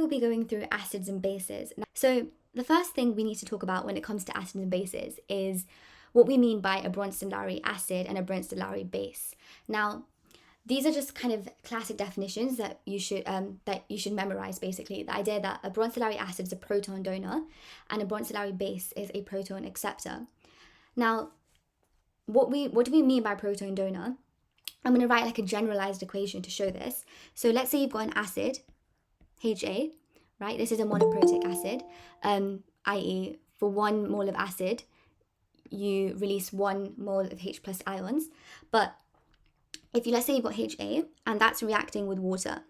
we'll be going through acids and bases. So the first thing we need to talk about when it comes to acids and bases is what we mean by a Bronsted-Lowry acid and a Bronsted-Lowry base. Now, these are just kind of classic definitions that you should memorize, basically. The idea that a Bronsted-Lowry acid is a proton donor and a Bronsted-Lowry base is a proton acceptor. Now, what do we mean by proton donor? I'm going to write like a generalized equation to show this. So let's say you've got an acid, HA, right? This is a monoprotic acid, i.e. for 1 mole of acid, you release 1 mole of H plus ions. But if let's say you've got HA and that's reacting with water,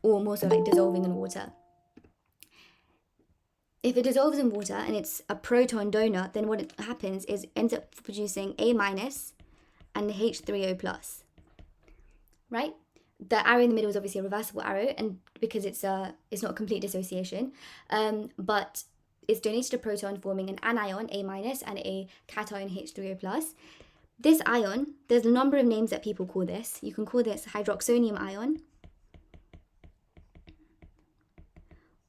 or more so like dissolving in water. If it dissolves in water and it's a proton donor, then what happens is it ends up producing A minus and H3O plus, right? The arrow in the middle is obviously a reversible arrow, and because it's not a complete dissociation, but it's donated a proton forming an anion, A minus, and a cation, H3O plus. This ion, there's a number of names that people call this. You can call this hydroxonium ion,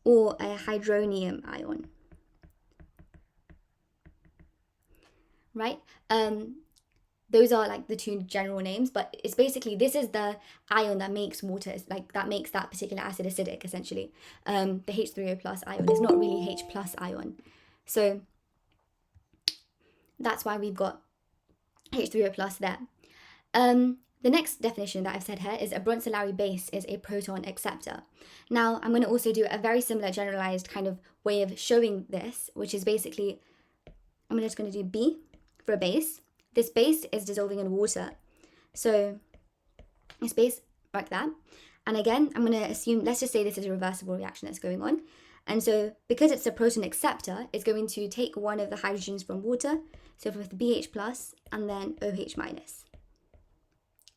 or a hydronium ion, right? Those are like the 2 general names, but it's basically, this is the ion that makes water, like that makes that particular acid acidic, essentially. The H3O plus ion is not really H plus ion. So that's why we've got H3O plus there. The next definition that I've said here is a Bronsted-Lowry base is a proton acceptor. Now, I'm going to also do a very similar generalized kind of way of showing this, which is basically, I'm just going to do B for a base. This base is dissolving in water. So this base like that. And again, I'm going to assume, let's just say this is a reversible reaction that's going on. And so because it's a proton acceptor, it's going to take 1 of the hydrogens from water. So with BH plus and then OH minus,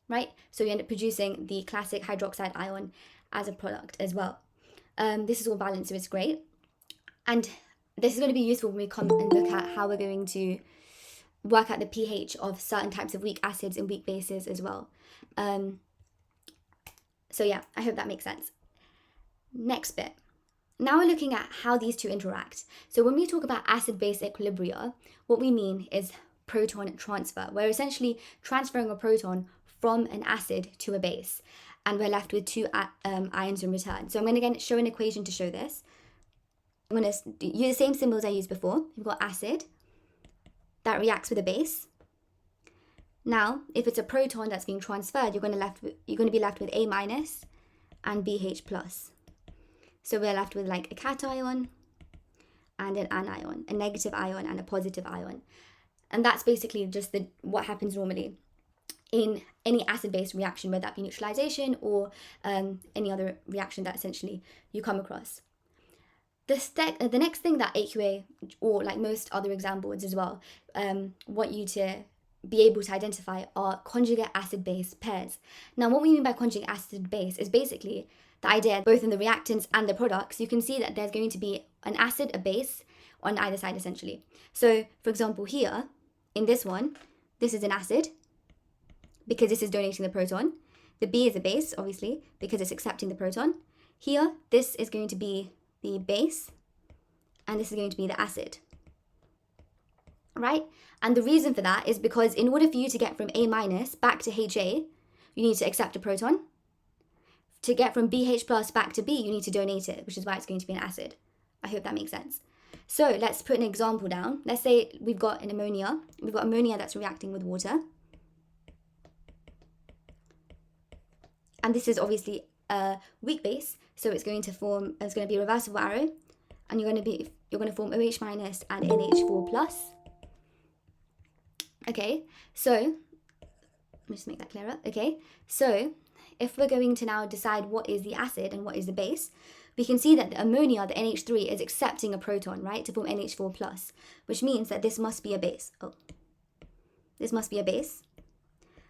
right? So you end up producing the classic hydroxide ion as a product as well. This is all balanced, so it's great. And this is going to be useful when we come and look at how we're going to work out the pH of certain types of weak acids and weak bases as well. So yeah, I hope that makes sense. Next bit. Now we're looking at how these 2 interact. So when we talk about acid-base equilibria, what we mean is proton transfer. We're essentially transferring a proton from an acid to a base, and we're left with 2 ions in return. So I'm going to again show an equation to show this. I'm going to use the same symbols I used before. We've got acid that reacts with a base. Now, if it's a proton that's being transferred, you're going to be left with A minus and BH plus. So we're left with like a cation and an anion, a negative ion and a positive ion. And that's basically just what happens normally in any acid-base reaction, whether that be neutralization or any other reaction that essentially you come across. The next thing that AQA, or like most other exam boards as well, want you to be able to identify are conjugate acid-base pairs. Now, what we mean by conjugate acid-base is basically the idea, both in the reactants and the products, you can see that there's going to be an acid, a base, on either side essentially. So, for example, here, in this one, this is an acid, because this is donating the proton. The B is a base, obviously, because it's accepting the proton. Here, this is going to be the base, and this is going to be the acid, right? And the reason for that is because in order for you to get from A minus back to HA, you need to accept a proton. To get from BH plus back to B, you need to donate it, which is why it's going to be an acid. I hope that makes sense. So let's put an example down. Let's say we've got an ammonia. We've got ammonia that's reacting with water. And this is obviously a weak base, so it's going to be a reversible arrow, and you're going to form OH minus and NH4 plus. Okay, so let me just make that clearer. Okay, so if we're going to now decide what is the acid and what is the base, we can see that the ammonia, the NH3, is accepting a proton, right, to form NH4 plus, which means that this must be a base. This must be a base.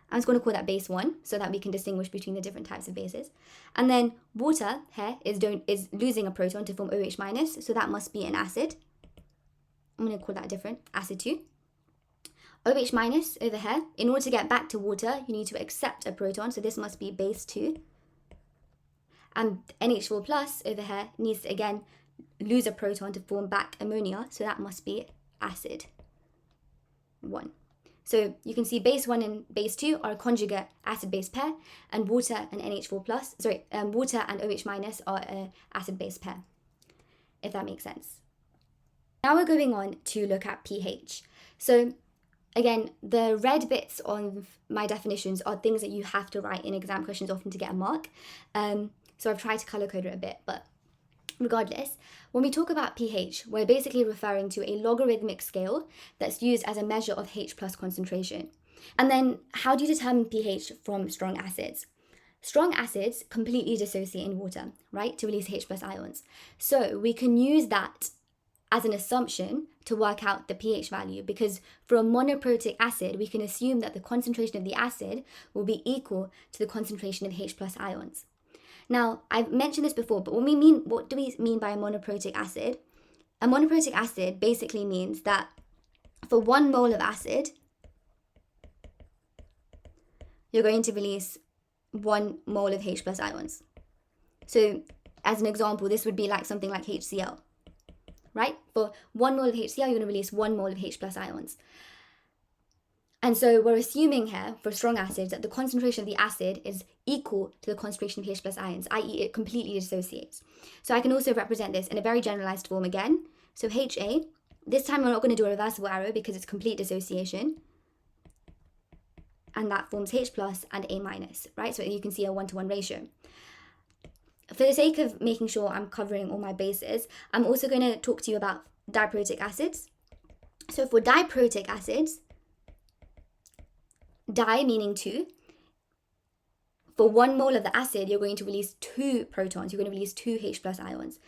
I'm just going to call that base 1 so that we can distinguish between the different types of bases. And then water here is losing a proton to form OH minus, so that must be an acid. I'm going to call that different, acid 2. OH minus over here, in order to get back to water, you need to accept a proton, so this must be base 2. And NH4 plus over here needs to again lose a proton to form back ammonia, so that must be acid 1. So you can see base 1 and base 2 are a conjugate acid-base pair, and water and NH4 plus, water and OH minus are an acid-base pair, if that makes sense. Now we're going on to look at pH. So again, the red bits on my definitions are things that you have to write in exam questions often to get a mark. So I've tried to color code it a bit, but regardless, when we talk about pH, we're basically referring to a logarithmic scale that's used as a measure of H plus concentration. And then how do you determine pH from strong acids? Strong acids completely dissociate in water, right, to release H plus ions. So we can use that as an assumption to work out the pH value, because for a monoprotic acid, we can assume that the concentration of the acid will be equal to the concentration of H plus ions. Now, I've mentioned this before, but what do we mean by a monoprotic acid? A monoprotic acid basically means that for 1 mole of acid, you're going to release 1 mole of H plus ions. So as an example, this would be like something like HCl, right? For 1 mole of HCl, you're going to release 1 mole of H plus ions. And so we're assuming here for strong acids that the concentration of the acid is equal to the concentration of H plus ions, i.e. it completely dissociates. So I can also represent this in a very generalized form again. So HA, this time we're not going to do a reversible arrow because it's complete dissociation. And that forms H plus and A minus, right? So you can see a 1-to-1 ratio. For the sake of making sure I'm covering all my bases, I'm also going to talk to you about diprotic acids. So for diprotic acids, di meaning 2, for 1 mole of the acid, you're going to release 2 protons. You're going to release 2 H plus ions.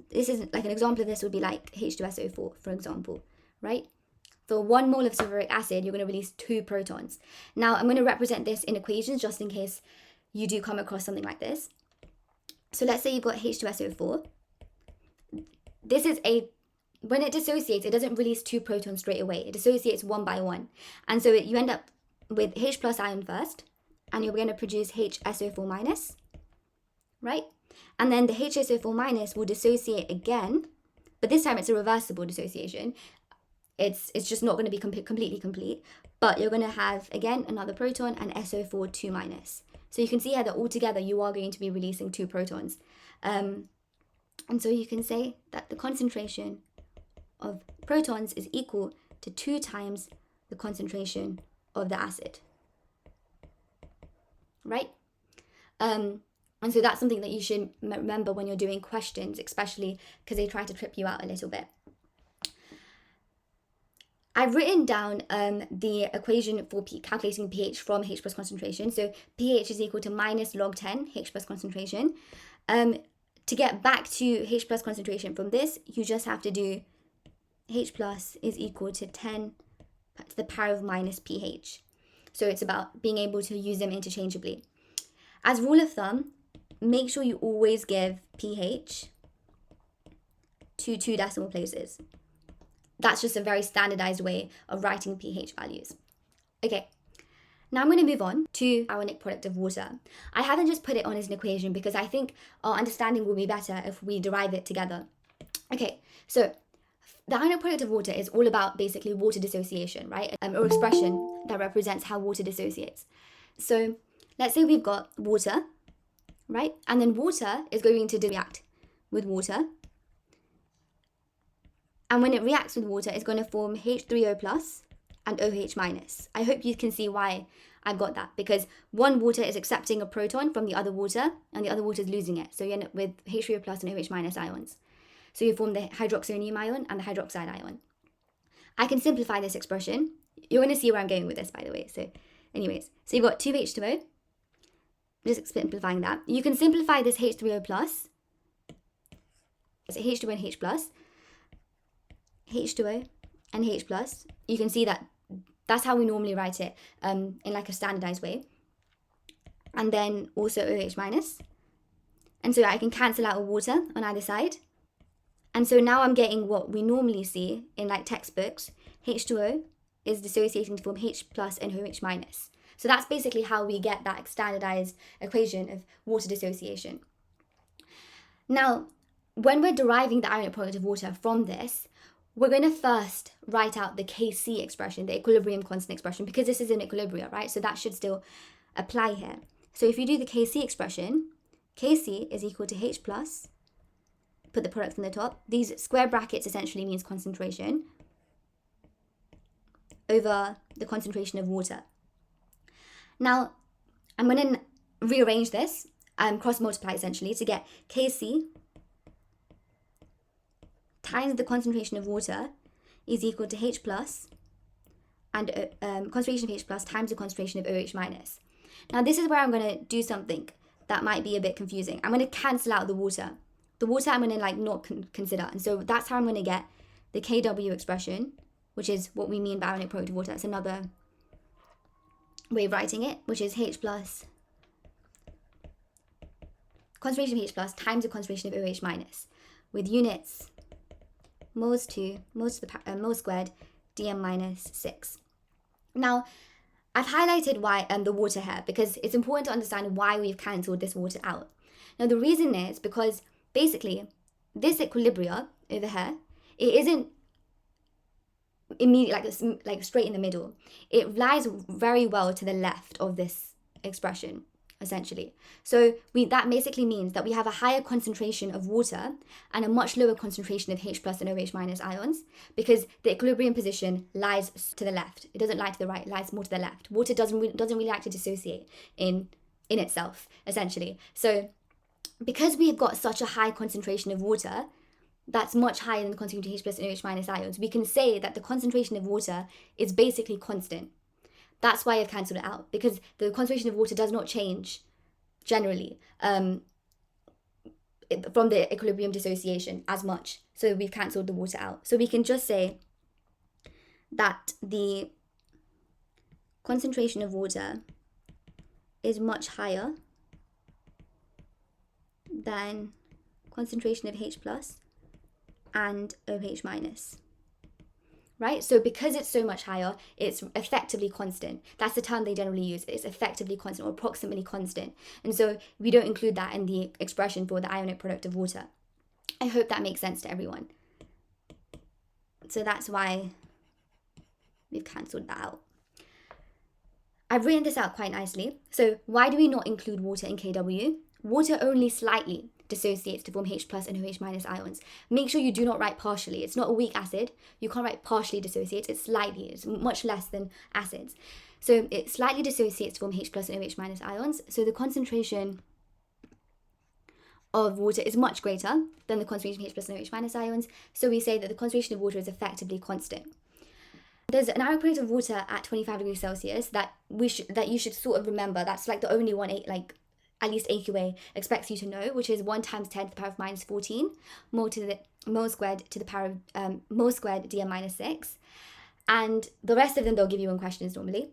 This is like an example of this would be like H2SO4, for example, right? For 1 mole of sulfuric acid, you're going to release 2 protons. Now, I'm going to represent this in equations just in case you do come across something like this. So let's say you've got H2SO4. This is when it dissociates, it doesn't release 2 protons straight away. It dissociates 1 by 1. And so you end up with H plus ion first, and you're going to produce HSO4 minus, right? And then the HSO4 minus will dissociate again, but this time it's a reversible dissociation. It's just not going to be completely complete, but you're going to have, again, another proton and SO4 2 minus. So you can see here that altogether you are going to be releasing 2 protons. And so you can say that the concentration of protons is equal to 2 times the concentration of the acid, right? And so that's something that you should remember when you're doing questions, especially because they try to trip you out a little bit. I've written down the equation for calculating pH from H plus concentration. So pH is equal to minus log 10 H plus concentration. To get back to H plus concentration from this, you just have to do H plus is equal to 10 to the power of minus pH. So it's about being able to use them interchangeably. As rule of thumb, make sure you always give pH to 2 decimal places. That's just a very standardized way of writing pH values. Okay, now I'm going to move on to our ionic product of water. I haven't just put it on as an equation because I think our understanding will be better if we derive it together. Okay, so the ionic product of water is all about basically water dissociation, right? Or expression that represents how water dissociates. So let's say we've got water, right? And then water is going to react with water. And when it reacts with water, it's going to form H3O plus and OH minus. I hope you can see why I've got that, because one water is accepting a proton from the other water and the other water is losing it. So you end up with H3O plus and OH minus ions. So you form the hydroxonium ion and the hydroxide ion. I can simplify this expression. You're going to see where I'm going with this, by the way. So anyways, so you've got 2 H2O. Just simplifying that. You can simplify this H3O plus. So H2O and H plus. H2O and H plus. You can see that that's how we normally write it in like a standardized way. And then also OH minus. And so I can cancel out a water on either side. And so now I'm getting what we normally see in like textbooks. H2O is dissociating to form H plus and OH minus. So that's basically how we get that standardized equation of water dissociation. Now, when we're deriving the ionic product of water from this, we're going to first write out the Kc expression, the equilibrium constant expression, because this is in equilibria, right? So that should still apply here. So if you do the Kc expression, Kc is equal to H plus, put the product on the top. These square brackets essentially means concentration over the concentration of water. Now, I'm going to rearrange this and cross multiply essentially to get Kc times the concentration of water is equal to H plus and concentration of H plus times the concentration of OH minus. Now this is where I'm going to do something that might be a bit confusing. I'm going to cancel out the water. The water I'm going to not consider. And so that's how I'm going to get the Kw expression, which is what we mean by ionic product of water. That's another way of writing it, which is H plus concentration of H plus times the concentration of OH minus with units moles squared dm minus 6. Now, I've highlighted why the water here because it's important to understand why we've cancelled this water out. Now, the reason is because basically this equilibria over here, it isn't immediate like straight in the middle. It lies very well to the left of this expression essentially. So that basically means that we have a higher concentration of water and a much lower concentration of H plus and OH minus ions because the equilibrium position lies to the left. It doesn't lie to the right, it lies more to the left. Water doesn't really like to dissociate in itself essentially. So because we've got such a high concentration of water, that's much higher than the concentration of H plus and OH minus ions, we can say that the concentration of water is basically constant. That's why I've cancelled it out, because the concentration of water does not change generally from the equilibrium dissociation as much. So we've cancelled the water out. So we can just say that the concentration of water is much higher than concentration of H plus and OH minus. Right? So because it's so much higher, it's effectively constant. That's the term they generally use. It's effectively constant or approximately constant. And so we don't include that in the expression for the ionic product of water. I hope that makes sense to everyone. So that's why we've cancelled that out. I've written this out quite nicely. So why do we not include water in KW? Water only slightly dissociates to form H plus and OH minus ions. Make sure you do not write partially. It's not a weak acid. You can't write partially dissociates. It's slightly. It's much less than acids. So it slightly dissociates to form H plus and OH minus ions. So the concentration of water is much greater than the concentration of H plus and OH minus ions. So we say that the concentration of water is effectively constant. There's an ionic product of water at 25 degrees Celsius that you should sort of remember. That's like the only one, at least AQA expects you to know, which is 1 times 10 to the power of minus 14 mole squared to the power of mole squared dm minus 6. And the rest of them they'll give you in questions normally.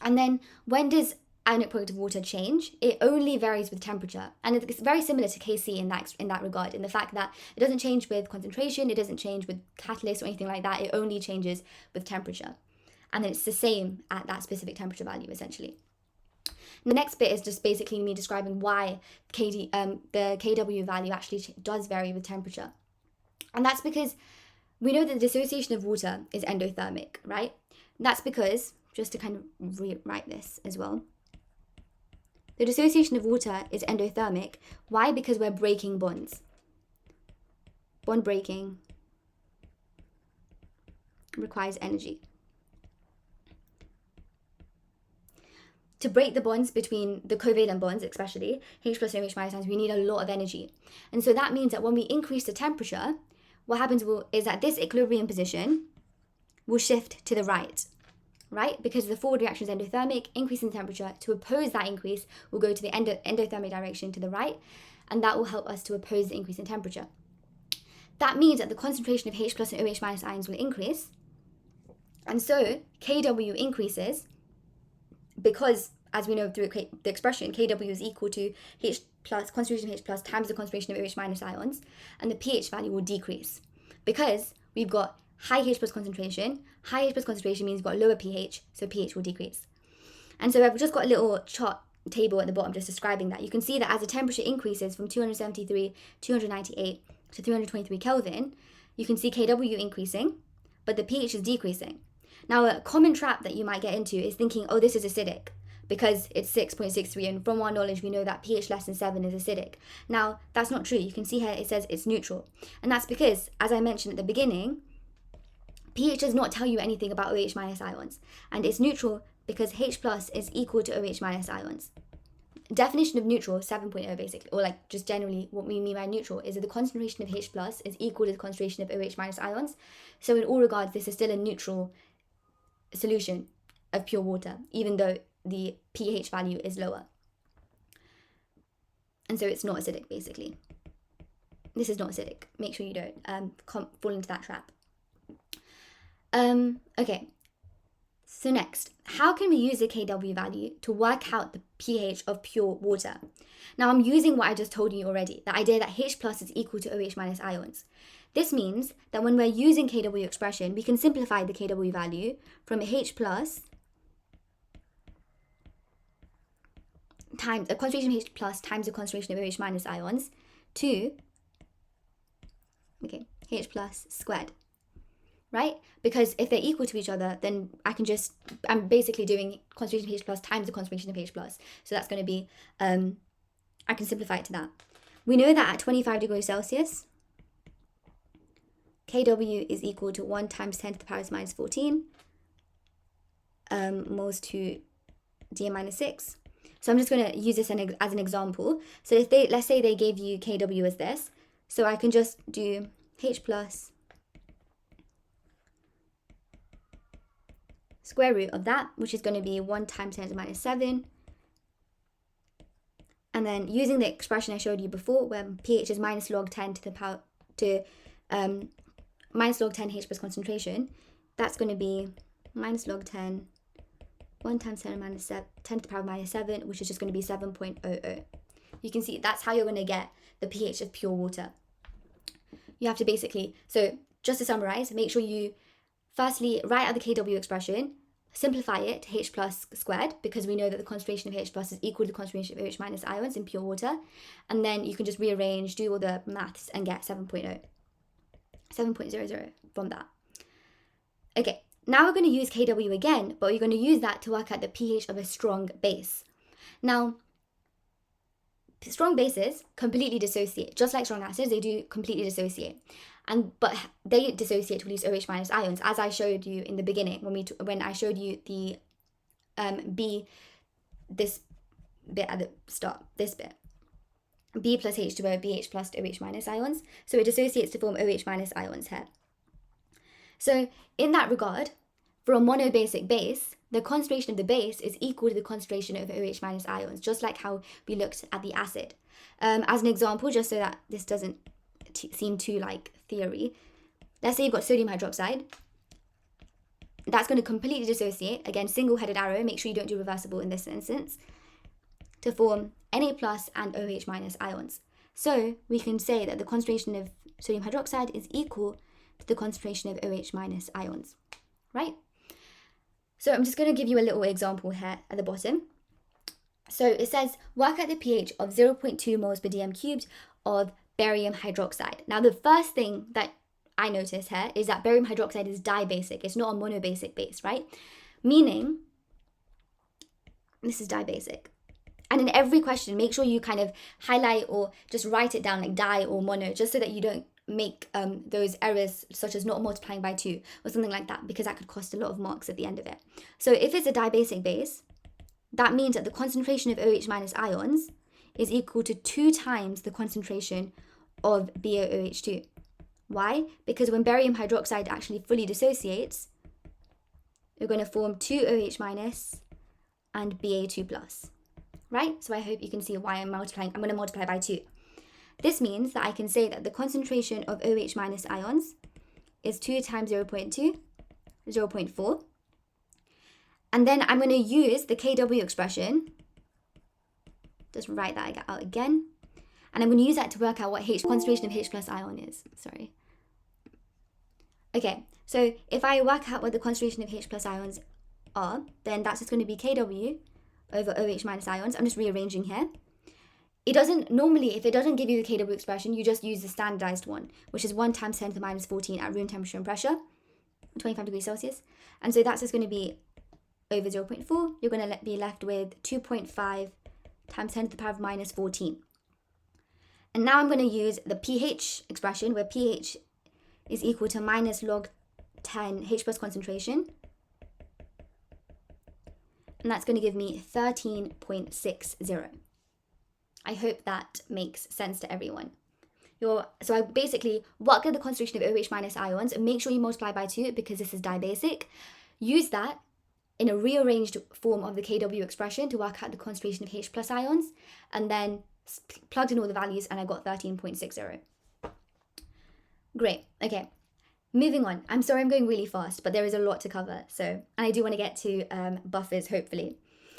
And then when does ionic product of water change? It only varies with temperature. And it's very similar to Kc in that regard, in the fact that it doesn't change with concentration, it doesn't change with catalyst or anything like that. It only changes with temperature. And then it's the same at that specific temperature value essentially. The next bit is just basically me describing why the Kw value actually does vary with temperature. And that's because we know that the dissociation of water is endothermic, right? And that's because, just to kind of rewrite this as well, the dissociation of water is endothermic. Why? Because we're breaking bonds. Bond breaking requires energy. To break the bonds between the covalent bonds, especially H plus and OH minus ions, we need a lot of energy. And so that means that when we increase the temperature, what happens is that this equilibrium position will shift to the right? Because the forward reaction is endothermic, increasing the temperature. To oppose that increase, we'll go to the endothermic direction to the right, and that will help us to oppose the increase in temperature. That means that the concentration of H plus and OH minus ions will increase, and so Kw increases, because, as we know through the expression, Kw is equal to H plus, concentration of H plus times the concentration of OH minus ions, and the pH value will decrease. Because we've got high H plus concentration means we've got lower pH, so pH will decrease. And so I've just got a little chart table at the bottom just describing that, you can see that as the temperature increases from 273, 298 to 323 Kelvin, you can see Kw increasing, but the pH is decreasing. Now, a common trap that you might get into is thinking, oh, this is acidic because it's 6.63, and from our knowledge, we know that pH less than 7 is acidic. Now, that's not true. You can see here it says it's neutral. And that's because, as I mentioned at the beginning, pH does not tell you anything about OH minus ions. And it's neutral because H plus is equal to OH minus ions. Definition of neutral, 7.0 basically, or like just generally what we mean by neutral is that the concentration of H plus is equal to the concentration of OH minus ions. So in all regards, this is still a neutral solution of pure water, even though the pH value is lower. And so it's not acidic, basically. This is not acidic. Make sure you don't fall into that trap. Okay. So next, how can we use the Kw value to work out the pH of pure water? Now I'm using what I just told you already, the idea that H plus is equal to OH minus ions. This means that when we're using Kw expression, we can simplify the Kw value from H plus times a concentration of H plus times the concentration of OH minus ions to H plus squared. Right? Because if they're equal to each other, then I'm basically doing concentration of H plus times the concentration of H plus. So that's going to be, I can simplify it to that. We know that at 25 degrees Celsius, Kw is equal to 1 times 10 to the power minus 14 moles to Dm minus 6. So I'm just going to use this as an example. So if let's say they gave you Kw as this, so I can just do H plus square root of that, which is going to be 1 times 10 to the minus 7. And then using the expression I showed you before, where pH is minus log 10 to the power minus log 10 H plus concentration, that's going to be minus log 10, 1 times 10 to the minus 7, 10 to the power minus 7, which is just going to be 7.00. You can see that's how you're going to get the pH of pure water. You have to basically, so just to summarize, make sure you firstly write out the Kw expression, simplify it to H plus squared, because we know that the concentration of H plus is equal to the concentration of OH minus ions in pure water. And then you can just rearrange, do all the maths, and get 7.00 from that. Okay, now we're going to use Kw again, but we're going to use that to work out the pH of a strong base. Now, strong bases completely dissociate. Just like strong acids, they do completely dissociate. But they dissociate to release OH minus ions, as I showed you in the beginning when I showed you the this bit at the start, this bit. B plus H2O, BH plus OH minus ions. So it dissociates to form OH minus ions here. So in that regard, for a monobasic base, the concentration of the base is equal to the concentration of OH minus ions, just like how we looked at the acid. As an example, just so that this doesn't seem too like theory, let's say you've got sodium hydroxide. That's going to completely dissociate, again, single-headed arrow, make sure you don't do reversible in this instance, to form Na plus and OH minus ions. So we can say that the concentration of sodium hydroxide is equal to the concentration of OH minus ions, right? So I'm just going to give you a little example here at the bottom. So it says, work out the pH of 0.2 moles per dm cubed of barium hydroxide. Now, the first thing that I notice here is that barium hydroxide is dibasic. It's not a monobasic base, right? Meaning, this is dibasic. And in every question, make sure you kind of highlight or just write it down like di or mono, just so that you don't make those errors such as not multiplying by 2 or something like that, because that could cost a lot of marks at the end of it. So if it's a dibasic base, that means that the concentration of OH minus ions is equal to 2 times the concentration of BaOH2. Why? Because when barium hydroxide actually fully dissociates, you're going to form 2 OH minus and Ba2 plus, right? So I hope you can see why I'm multiplying. I'm going to multiply by 2. This means that I can say that the concentration of OH minus ions is 2 times 0.2, 0.4. And then I'm going to use the Kw expression. Just write that out again. And I'm going to use that to work out what concentration of H plus ion is. Sorry. Okay, so if I work out what the concentration of H plus ions are, then that's just going to be Kw over OH minus ions. I'm just rearranging here. It doesn't, normally, if it doesn't give you the KW expression, you just use the standardized one, which is 1 times 10 to the minus 14 at room temperature and pressure, 25 degrees Celsius. And so that's just going to be over 0.4. You're going to be left with 2.5 times 10 to the power of minus 14. And now I'm going to use the pH expression, where pH is equal to minus log 10 H plus concentration. And that's going to give me 13.60. I hope that makes sense to everyone. So I basically work at the concentration of OH minus ions and make sure you multiply by 2 because this is dibasic. Use that in a rearranged form of the KW expression to work out the concentration of H plus ions, and then plugged in all the values and I got 13.60. Great. Okay. Moving on. I'm sorry I'm going really fast, but there is a lot to cover. And I do want to get to buffers, hopefully.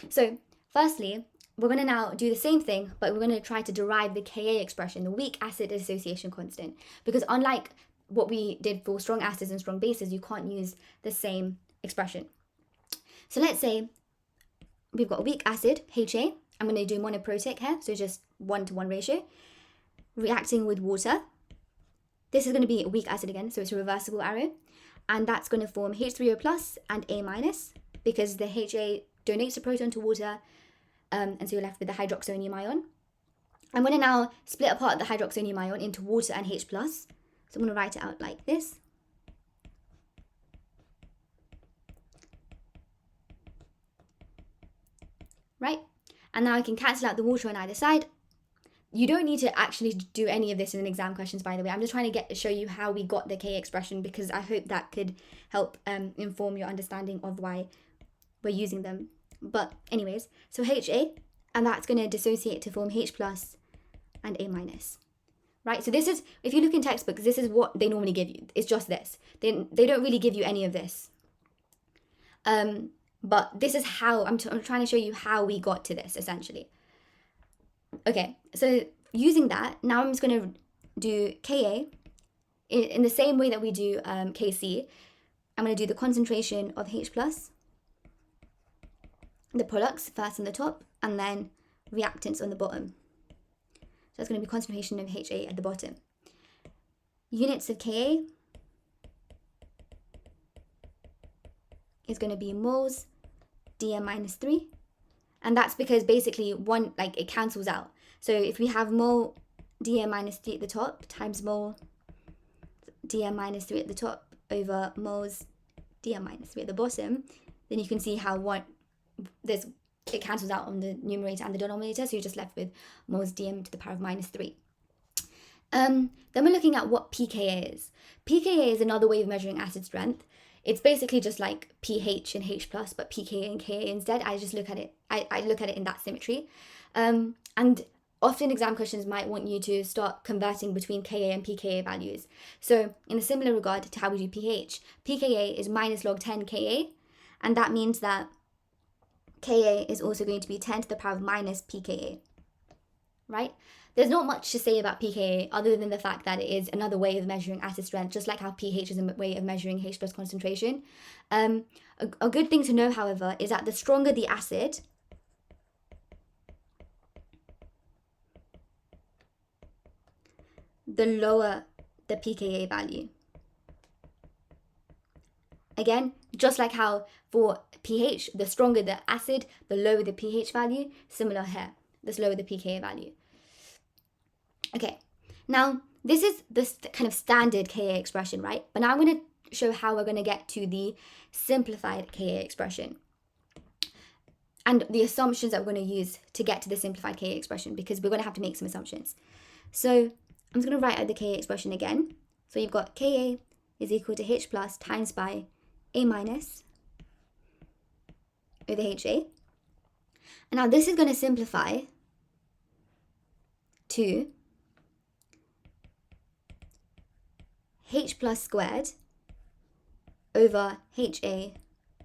So firstly, we're going to now do the same thing, but we're going to try to derive the Ka expression, the weak acid dissociation constant. Because unlike what we did for strong acids and strong bases, you can't use the same expression. So let's say we've got a weak acid, HA. I'm going to do monoprotic here, so just 1-to-1 ratio, reacting with water. This is going to be a weak acid again, so it's a reversible arrow. And that's going to form H3O plus and A minus, because the HA donates a proton to water, and so you're left with the hydroxonium ion. I'm going to now split apart the hydroxonium ion into water and H plus. So I'm going to write it out like this. Right? And now I can cancel out the water on either side. You don't need to actually do any of this in exam questions, by the way. I'm just trying to show you how we got the Ka expression, because I hope that could help inform your understanding of why we're using them. But anyways, so HA, and that's going to dissociate to form H plus and A minus. Right? So this is, if you look in textbooks, this is what they normally give you. It's just this. They don't really give you any of this. But this is how, I'm trying to show you how we got to this, essentially. Okay, so using that, now I'm just going to do Ka in the same way that we do Kc. I'm going to do the concentration of H plus, the products first on the top, and then reactants on the bottom. So that's going to be concentration of HA at the bottom. Units of Ka is going to be moles dm minus 3. And that's because basically it cancels out. So if we have mole dm minus 3 at the top times mole dm minus 3 at the top over moles dm minus 3 at the bottom, then you can see how it cancels out on the numerator and the denominator, so you're just left with moles dm to the power of minus 3. Then we're looking at what pKa is. pKa is another way of measuring acid strength. It's basically just like pH and H plus, but pKa and Ka instead. I just look at it. I look at it in that symmetry. And often exam questions might want you to start converting between Ka and pKa values. So in a similar regard to how we do pH, pKa is minus log 10 Ka, and that means that Ka is also going to be 10 to the power of minus pKa, right? There's not much to say about pKa other than the fact that it is another way of measuring acid strength, just like how pH is a way of measuring H plus concentration. A good thing to know, however, is that the stronger the acid, the lower the pKa value. Again, just like how for pH, the stronger the acid, the lower the pH value, similar here, the lower the pKa value. Okay, now this is this kind of standard Ka expression, right? But now I'm going to show how we're going to get to the simplified Ka expression and the assumptions that we're going to use to get to the simplified Ka expression, because we're going to have to make some assumptions. So I'm just going to write out the Ka expression again. So you've got Ka is equal to H plus times by A minus over HA. And now this is going to simplify to H plus squared over HA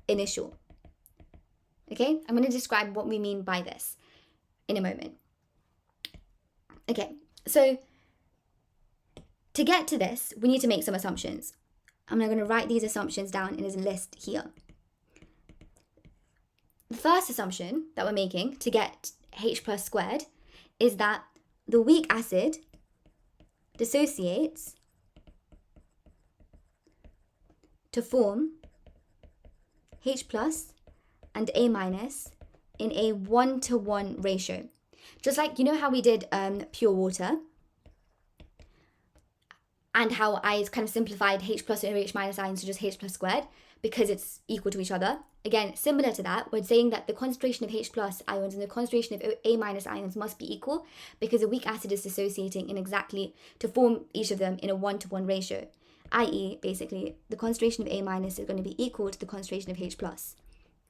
initial. Okay, I'm going to describe what we mean by this in a moment. Okay, so to get to this, we need to make some assumptions. I'm now going to write these assumptions down in a list here. The first assumption that we're making to get H plus squared is that the weak acid dissociates to form H plus and A minus in a 1-to-1 ratio. Just like, you know how we did pure water, and how I kind of simplified H plus and OH minus ions to just H plus squared because it's equal to each other. Again, similar to that, we're saying that the concentration of H plus ions and the concentration of A minus ions must be equal because a weak acid is dissociating in exactly to form each of them in a 1-to-1 ratio, i.e. basically the concentration of A minus is going to be equal to the concentration of H plus.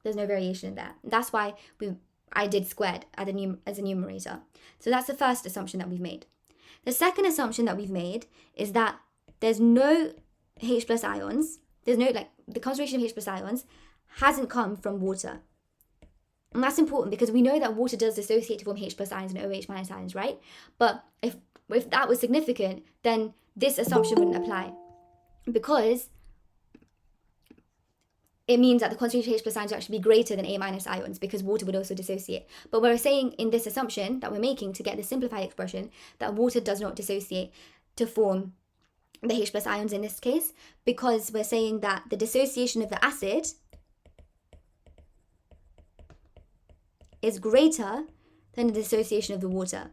There's no variation in that. That's why I did squared as a numerator. So that's the first assumption that we've made. The second assumption that we've made is that there's no H plus ions, the concentration of H plus ions hasn't come from water. And that's important because we know that water does dissociate to form H plus ions and OH minus ions, right? But if that was significant, then this assumption wouldn't apply because it means that the concentration of H plus ions would actually be greater than A minus ions because water would also dissociate. But we're saying in this assumption that we're making to get the simplified expression that water does not dissociate to form the H plus ions in this case, because we're saying that the dissociation of the acid is greater than the dissociation of the water.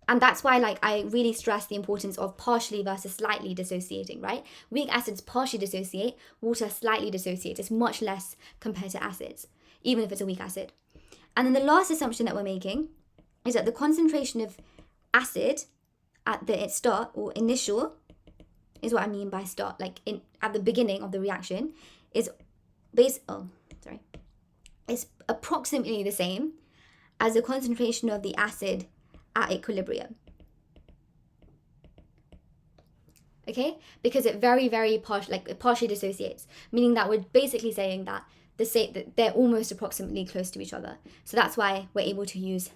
And that's why I really stress the importance of partially versus slightly dissociating, right? Weak acids partially dissociate, water slightly dissociates. It's much less compared to acids, even if it's a weak acid. And then the last assumption that we're making is that the concentration of acid at the start or initial, is what I mean by start, at the beginning of the reaction, is approximately the same as the concentration of the acid at equilibrium. Okay? Because it very partially dissociates, meaning that we're basically saying that they're almost approximately close to each other. So that's why we're able to use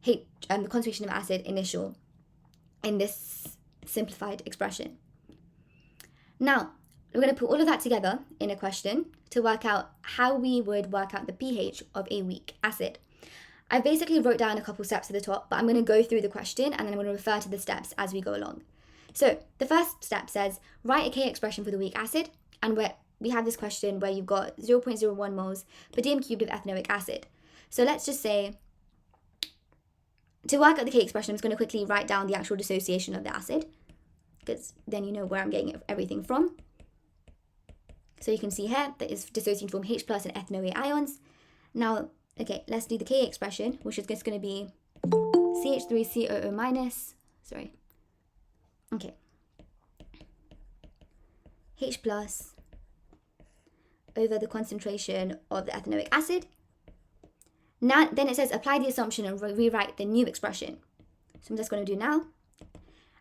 the concentration of acid initial in this simplified expression. Now, we're going to put all of that together in a question to work out how we would work out the pH of a weak acid. I basically wrote down a couple steps at the top, but I'm going to go through the question and then I'm going to refer to the steps as we go along. So the first step says, write a K expression for the weak acid, and we have this question where you've got 0.01 moles per dm cubed of ethanoic acid. So let's just say, to work out the K expression, I'm just going to quickly write down the actual dissociation of the acid, because then you know where I'm getting everything from. So you can see here that it's dissociating from H plus and ethanoate ions. Now, okay, let's do the K expression, which is just going to be CH3COO minus, H plus over the concentration of the ethanoic acid. Now, then it says apply the assumption and rewrite the new expression. So I'm just going to do now.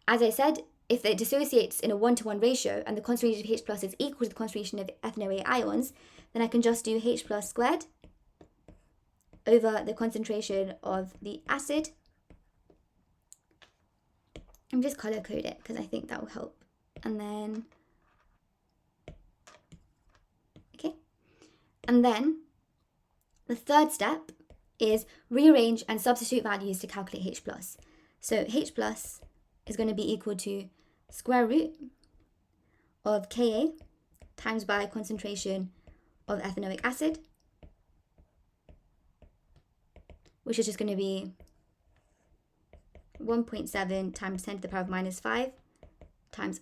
As I said, if it dissociates in a 1-to-1 ratio and the concentration of H plus is equal to the concentration of ethanoate ions, then I can just do H plus squared over the concentration of the acid. I'm just color code it because I think that will help. And then, okay. And then the third step is rearrange and substitute values to calculate H plus. So H plus is going to be equal to square root of Ka times by concentration of ethanoic acid, which is just going to be 1.7 times 10 to the power of minus 5 times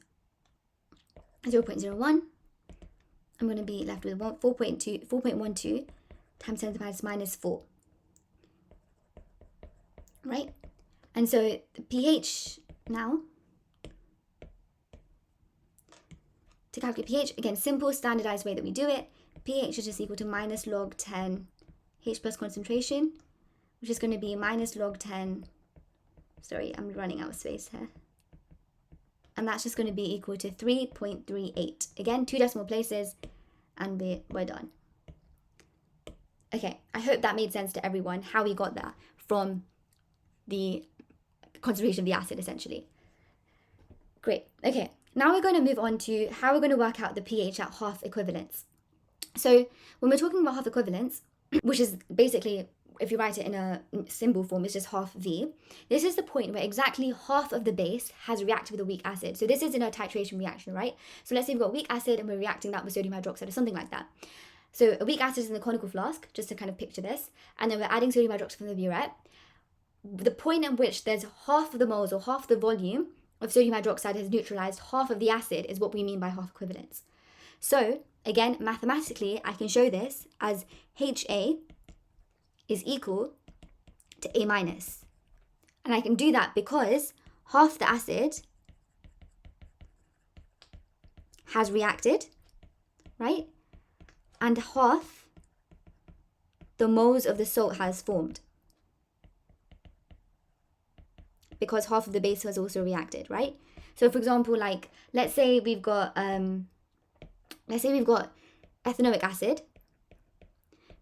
0.01. I'm going to be left with 4.12 times 10 to the minus 4. Right? And so the pH now, to calculate pH, again, simple standardized way that we do it, pH is just equal to minus log 10 H plus concentration, which is going to be minus log 10, sorry, I'm running out of space here. And that's just going to be equal to 3.38. Again, 2 decimal places, and we're done. Okay, I hope that made sense to everyone, how we got that from the concentration of the acid, essentially. Great. Okay, now we're going to move on to how we're going to work out the pH at half equivalence. So when we're talking about half equivalence, which is basically, if you write it in a symbol form, it's just half V. This is the point where exactly half of the base has reacted with a weak acid. So this is in a titration reaction, right? So let's say we've got weak acid and we're reacting that with sodium hydroxide or something like that. So a weak acid is in the conical flask, just to kind of picture this, and then we're adding sodium hydroxide from the burette. The point at which there's half of the moles or half the volume of sodium hydroxide has neutralized half of the acid is what we mean by half equivalence. So again, mathematically, I can show this as HA is equal to A minus. And I can do that because half the acid has reacted, right? And half the moles of the salt has formed, because half of the base has also reacted, right? So for example, like let's say we've got ethanoic acid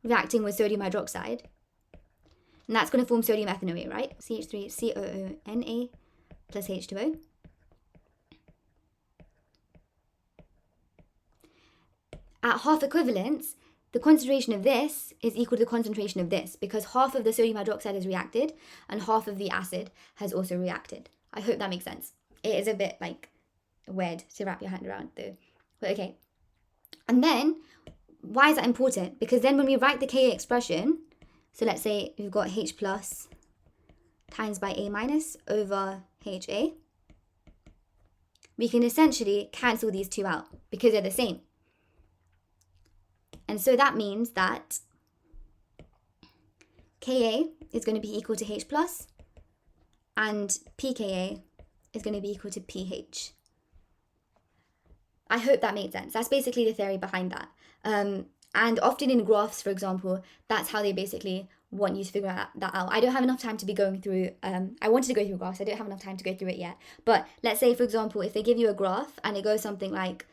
reacting with sodium hydroxide, and that's going to form sodium ethanoate, right? CH3COONA plus H2O. At half equivalence, the concentration of this is equal to the concentration of this, because half of the sodium hydroxide has reacted and half of the acid has also reacted. I hope that makes sense. It is a bit like weird to wrap your hand around though, but okay. And then, why is that important? Because then when we write the Ka expression, so let's say we've got H plus times by A minus over HA, we can essentially cancel these two out because they're the same. And so that means that Ka is going to be equal to H plus and pKa is going to be equal to pH. I hope that made sense. That's basically the theory behind that. And often in graphs, for example, that's how they basically want you to figure that out. I don't have enough time to be going through, I wanted to go through graphs, I don't have enough time to go through it yet. But let's say, for example, if they give you a graph and it goes something like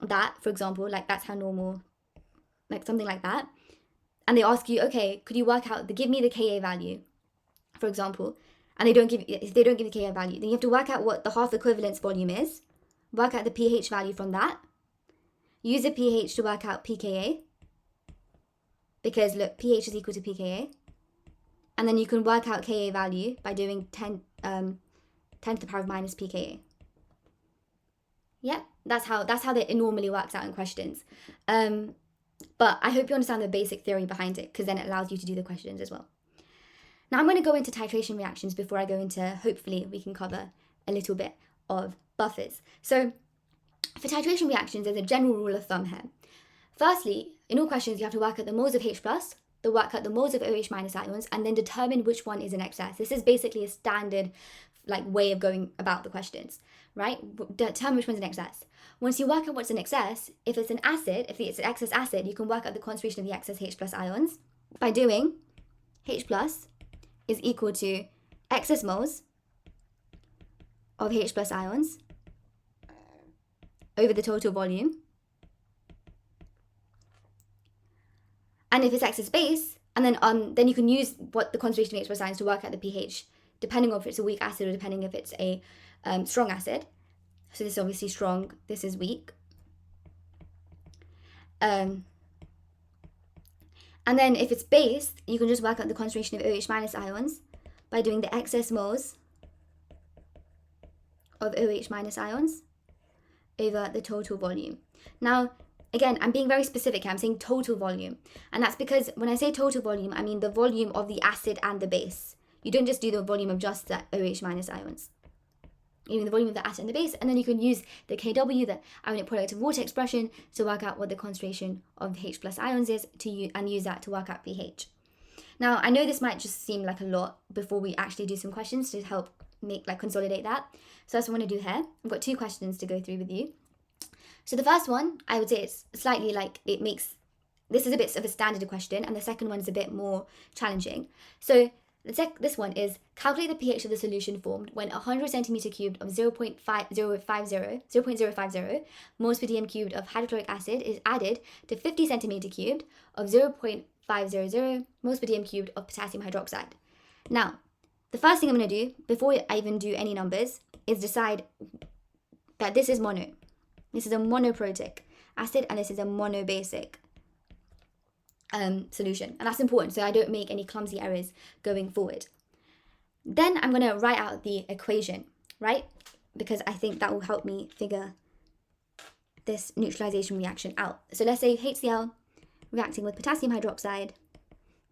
that, for example, like that's how normal, like something like that, and they ask you, okay, could you work out, give me the Ka value, for example, and if they don't give the Ka value, then you have to work out what the half equivalence volume is, work out the pH value from that, use the pH to work out pKa, because look, pH is equal to pKa, and then you can work out Ka value by doing 10 to the power of minus pKa. Yeah, that's how it normally works out in questions. But I hope you understand the basic theory behind it, because then it allows you to do the questions as well. Now I'm going to go into titration reactions before I go into, hopefully we can cover a little bit of buffers. So for titration reactions, there's a general rule of thumb here. Firstly, in all questions, you have to work out the moles of H plus, work out the moles of OH minus ions, and then determine which one is in excess. This is basically a standard way of going about the questions, right? Determine which one's in excess. Once you work out what's in excess, if it's an acid, if it's an excess acid, you can work out the concentration of the excess H plus ions by doing H plus is equal to excess moles of H plus ions over the total volume. And if it's excess base, and then you can use what the concentration of H plus ions to work out the pH, depending on if it's a weak acid or depending if it's a strong acid. So this is obviously strong, this is weak. And then if it's base, you can just work out the concentration of OH minus ions by doing the excess moles of OH minus ions over the total volume. Now, again, I'm being very specific here. I'm saying total volume. And that's because when I say total volume, I mean the volume of the acid and the base. You don't just do the volume of just the OH minus ions. You mean the volume of the acid and the base, and then you can use the Kw, the ionic product of water expression, to work out what the concentration of H plus ions is, and use that to work out pH. Now, I know this might just seem like a lot before we actually do some questions to help consolidate that. So that's what I want to do here. I've got 2 questions to go through with you. So the first one, I would say it's slightly this is a bit of a standard question, and the second one is a bit more challenging. So this one is, calculate the pH of the solution formed when 100 centimeter cubed of 0.050 moles per dm cubed of hydrochloric acid is added to 50 centimeter cubed of 0.500 moles per dm cubed of potassium hydroxide. Now, the first thing I'm going to do, before I even do any numbers, is decide that this is mono. This is a monoprotic acid, and this is a monobasic solution. And that's important so I don't make any clumsy errors going forward. Then I'm going to write out the equation, right? Because I think that will help me figure this neutralization reaction out. So let's say HCl reacting with potassium hydroxide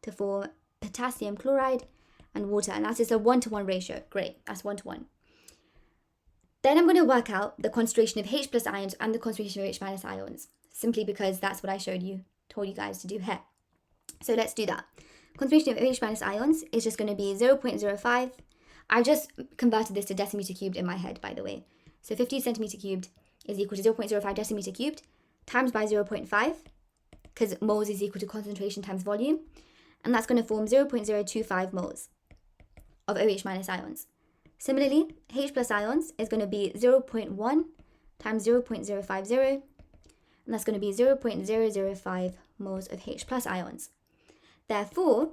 to form potassium chloride and water. And that is a 1-to-1 ratio. Great, that's 1-to-1. Then I'm going to work out the concentration of H plus ions and the concentration of H minus ions, simply because that's what I told you guys to do here. So let's do that. Concentration of H minus ions is just going to be 0.05. I've just converted this to decimeter cubed in my head, by the way. So 50 centimeter cubed is equal to 0.05 decimeter cubed times by 0.5, because moles is equal to concentration times volume. And that's going to form 0.025 moles of OH minus ions. Similarly, H plus ions is going to be 0.1 times 0.050, and that's going to be 0.005 moles of H plus ions. Therefore,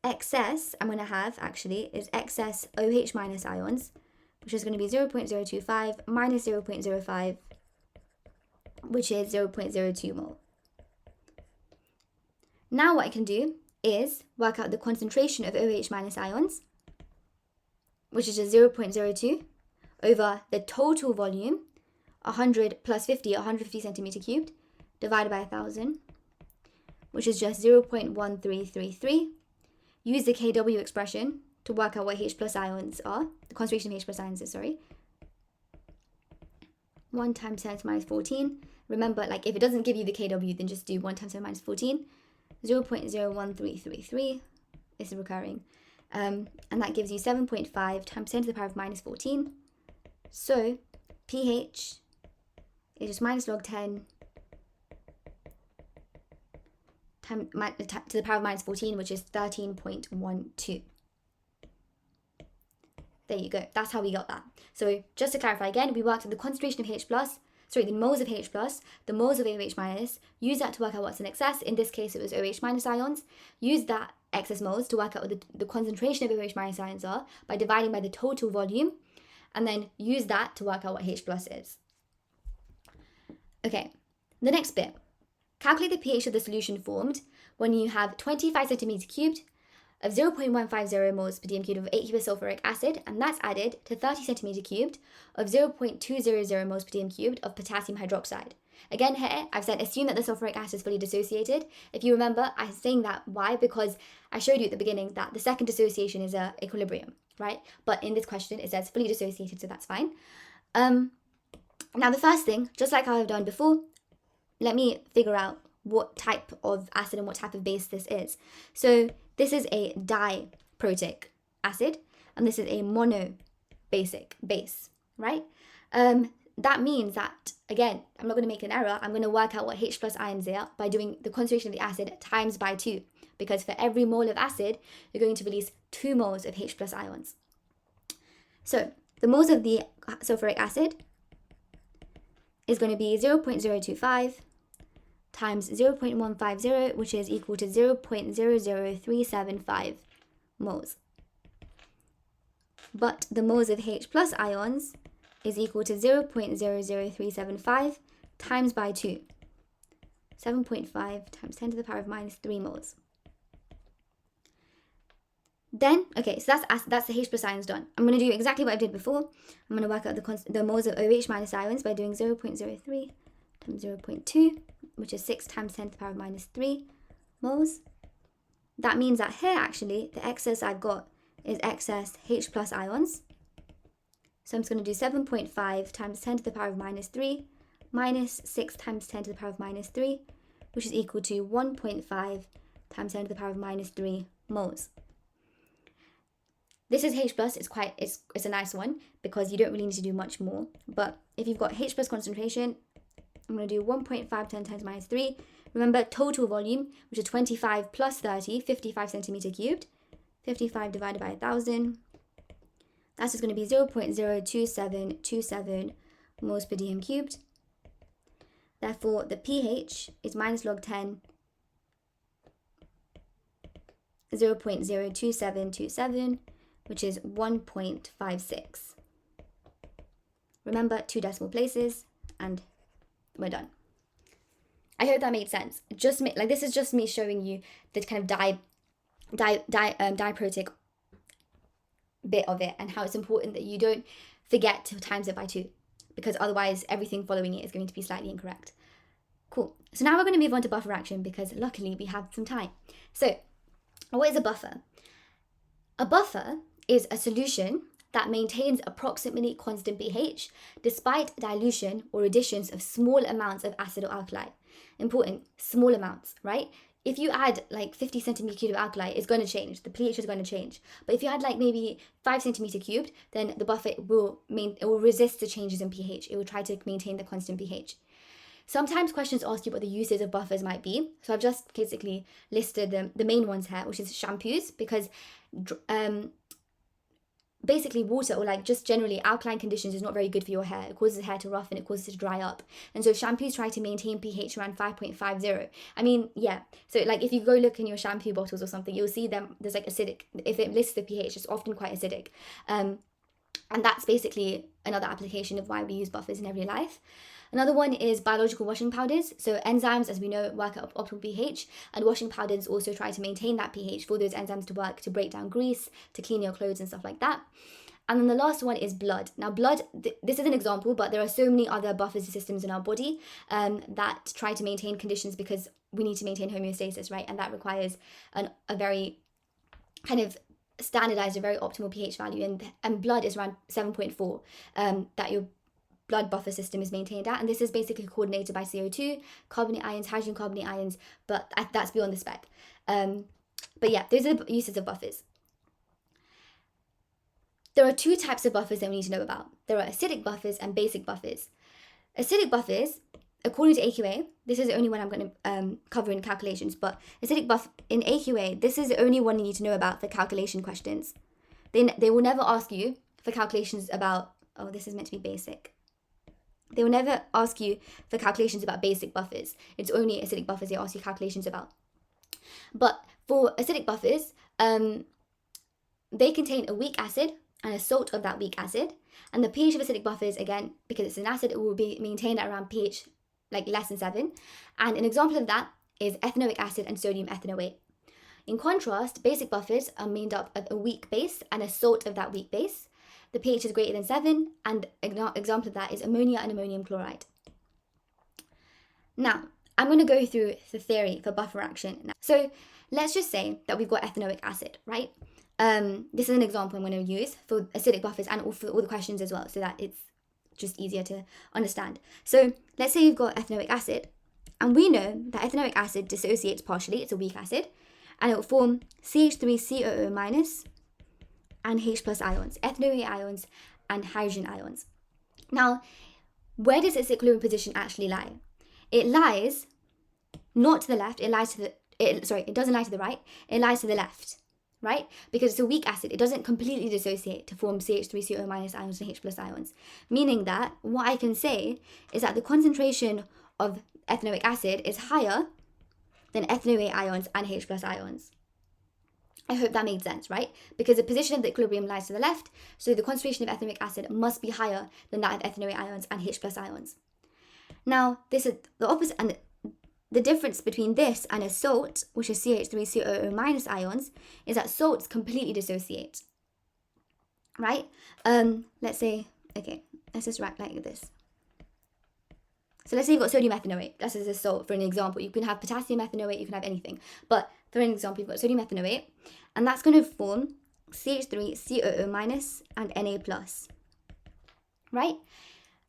excess I'm going to have actually is excess OH minus ions, which is going to be 0.025 minus 0.05, which is 0.02 mole. Now what I can do is work out the concentration of OH minus ions, which is just 0.02 over the total volume, 100 plus 50, 150 centimeter cubed, divided by 1,000, which is just 0.1333. Use the kW expression to work out what H plus ions are, the concentration of H plus ions is, sorry. 1 times 10 to the minus 14. Remember, like if it doesn't give you the kW, then just do 1 times 10 to the minus 14. 0.01333. This is recurring. And that gives you 7.5 times 10 to the power of minus 14. So pH is just minus log 10 to the power of minus 14, which is 13.12. There you go. That's how we got that. So just to clarify again, we worked at the concentration of H plus, the moles of H plus, the moles of OH minus, use that to work out what's in excess. In this case, it was OH minus ions. Use that excess moles to work out what the concentration of OH minus ions are by dividing by the total volume, and then use that to work out what H plus is. Okay, the next bit. Calculate the pH of the solution formed when you have 25 centimeter cubed of 0.150 moles per dm cubed of AQA sulfuric acid, and that's added to 30 centimeter cubed of 0.200 moles per dm cubed of potassium hydroxide. Again here, I've said assume that the sulfuric acid is fully dissociated. If you remember, I'm saying that, why? Because I showed you at the beginning that the second dissociation is a equilibrium, right? But in this question, it says fully dissociated, so that's fine. Now the first thing, just like I've done before, let me figure out what type of acid and what type of base this is. So this is a diprotic acid, and this is a monobasic base, right? That means that, again, I'm not going to make an error. I'm going to work out what H plus ions are by doing the concentration of the acid times by 2, because for every mole of acid, you're going to release 2 moles of H plus ions. So the moles of the sulfuric acid is going to be 0.025 times 0.150, which is equal to 0.00375 moles. But the moles of H plus ions is equal to 0.00375 times by 2. 7.5 times 10 to the power of minus 3 moles. Then, okay, so that's the H plus ions done. I'm going to do exactly what I did before. I'm going to work out the moles of OH minus ions by doing 0.03 times 0.2, which is 6 times 10 to the power of minus 3 moles. That means that here, actually, the excess I've got is excess H plus ions. So I'm just going to do 7.5 times 10 to the power of minus 3 minus 6 times 10 to the power of minus 3, which is equal to 1.5 times 10 to the power of minus 3 moles. This is H plus. It's a nice one because you don't really need to do much more. But if you've got H plus concentration, I'm going to do 1.5 times minus 3. Remember, total volume, which is 25 plus 30, 55 centimeter cubed. 55 divided by 1,000. That's just going to be 0.02727 moles per dm cubed. Therefore, the pH is minus log 10, 0.02727, which is 1.56. Remember, 2 decimal places, and we're done. I hope that made sense. Like this is just me showing you the kind of diprotic bit of it and how it's important that you don't forget to times it by 2, because otherwise everything following it is going to be slightly incorrect. Cool. So now we're going to move on to buffer action because luckily we have some time. So what is a buffer? A buffer is a solution that maintains approximately constant pH despite dilution or additions of small amounts of acid or alkali. Important, small amounts, right? If you add like 50 centimeter cubed of alkali, it's going to change. The pH is going to change. But if you add like maybe 5 centimeter cubed, then the buffer will resist the changes in pH. It will try to maintain the constant pH. Sometimes questions ask you what the uses of buffers might be. So I've just basically listed the main ones here, which is shampoos, because basically water or like just generally alkaline conditions is not very good for your hair. It causes the hair to roughen, it causes it to dry up. And so shampoos try to maintain pH around 5.50. I mean, yeah. So like if you go look in your shampoo bottles or something, you'll see them, there's like acidic. If it lists the pH, it's often quite acidic. And that's basically another application of why we use buffers in everyday life. Another one is biological washing powders. So enzymes, as we know, work at optimal pH, and washing powders also try to maintain that pH for those enzymes to work, to break down grease, to clean your clothes and stuff like that. And then the last one is blood. Now blood, this is an example, but there are so many other buffer systems in our body that try to maintain conditions because we need to maintain homeostasis, right? And that requires a very kind of standardized, a very optimal pH value. And blood is around 7.4 that your blood buffer system is maintained at, and this is basically coordinated by CO2, carbonate ions, hydrogen carbonate ions, but that's beyond the spec. But yeah, those are the uses of buffers. There are 2 types of buffers that we need to know about. There are acidic buffers and basic buffers. Acidic buffers, according to AQA, this is the only one I'm going to cover in calculations, but acidic buff in AQA, this is the only one you need to know about for calculation questions. They will never ask you for calculations about, oh, this is meant to be basic. They will never ask you for calculations about basic buffers. It's only acidic buffers they ask you calculations about. But for acidic buffers, they contain a weak acid and a salt of that weak acid. And the pH of acidic buffers, again, because it's an acid, it will be maintained at around pH like less than 7. And an example of that is ethanoic acid and sodium ethanoate. In contrast, basic buffers are made up of a weak base and a salt of that weak base. The pH is greater than 7, and an example of that is ammonia and ammonium chloride. Now, I'm going to go through the theory for buffer action now. So let's just say that we've got ethanoic acid, right? This is an example I'm going to use for acidic buffers and for all the questions as well, so that it's just easier to understand. So let's say you've got ethanoic acid, and we know that ethanoic acid dissociates partially, it's a weak acid, and it will form CH3COO minus and H plus ions, ethanoate ions and hydrogen ions. Now, where does its equilibrium position actually lie? It lies not to the left, it doesn't lie to the right, it lies to the left, right? Because it's a weak acid, it doesn't completely dissociate to form CH3COO minus ions and H plus ions. Meaning that what I can say is that the concentration of ethanoic acid is higher than ethanoate ions and H plus ions. I hope that made sense, right? Because the position of the equilibrium lies to the left, so the concentration of ethanoic acid must be higher than that of ethanoate ions and H plus ions. Now, this is the opposite, and the difference between this and a salt, which is CH3COO minus ions, is that salts completely dissociate, right? Let's say, okay, let's just write like this. So let's say you've got sodium ethanoate. That's as a salt for an example. You can have potassium ethanoate, you can have anything. But for an example, you've got sodium ethanoate, and that's going to form CH3COO minus and Na plus, right?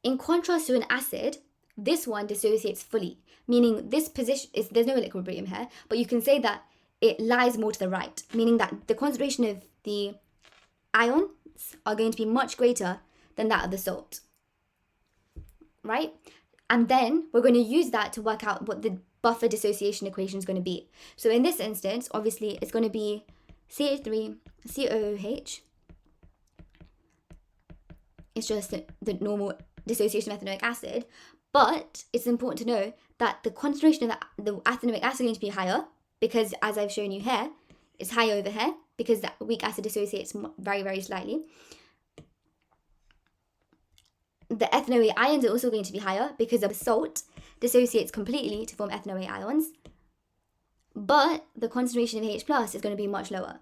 In contrast to an acid, this one dissociates fully, meaning this position is, there's no equilibrium here, but you can say that it lies more to the right, meaning that the concentration of the ions are going to be much greater than that of the salt, right? And then we're going to use that to work out what the buffer dissociation equation is going to be. So in this instance, obviously, it's going to be CH3COOH. It's just the normal dissociation of ethanoic acid. But it's important to know that the concentration of the ethanoic acid is going to be higher because, as I've shown you here, it's higher over here because that weak acid dissociates very, very slightly. The ethanoate ions are also going to be higher because of salt dissociates completely to form ethanoate ions, but the concentration of H plus is going to be much lower,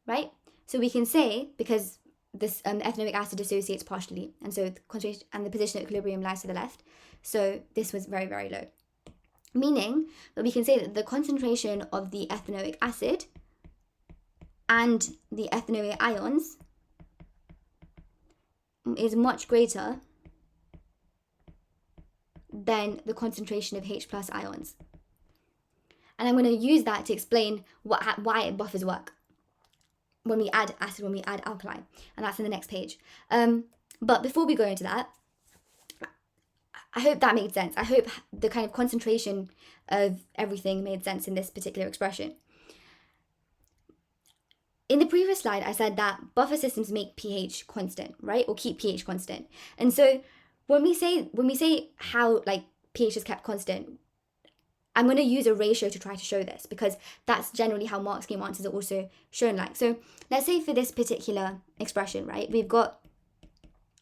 right? So we can say, because this ethanoic acid dissociates partially, and so the concentration and the position of equilibrium lies to the left, so this was very, very low. Meaning that we can say that the concentration of the ethanoic acid and the ethanoate ions is much greater than the concentration of H plus ions. And I'm going to use that to explain why buffers work when we add acid, when we add alkali. And that's in the next page. But before we go into that, I hope that made sense. I hope the kind of concentration of everything made sense in this particular expression. In the previous slide, I said that buffer systems make pH constant, right? Or keep pH constant. And so when we say how like pH is kept constant, I'm going to use a ratio to try to show this, because that's generally how mark scheme answers are also shown like. So let's say for this particular expression, right, we've got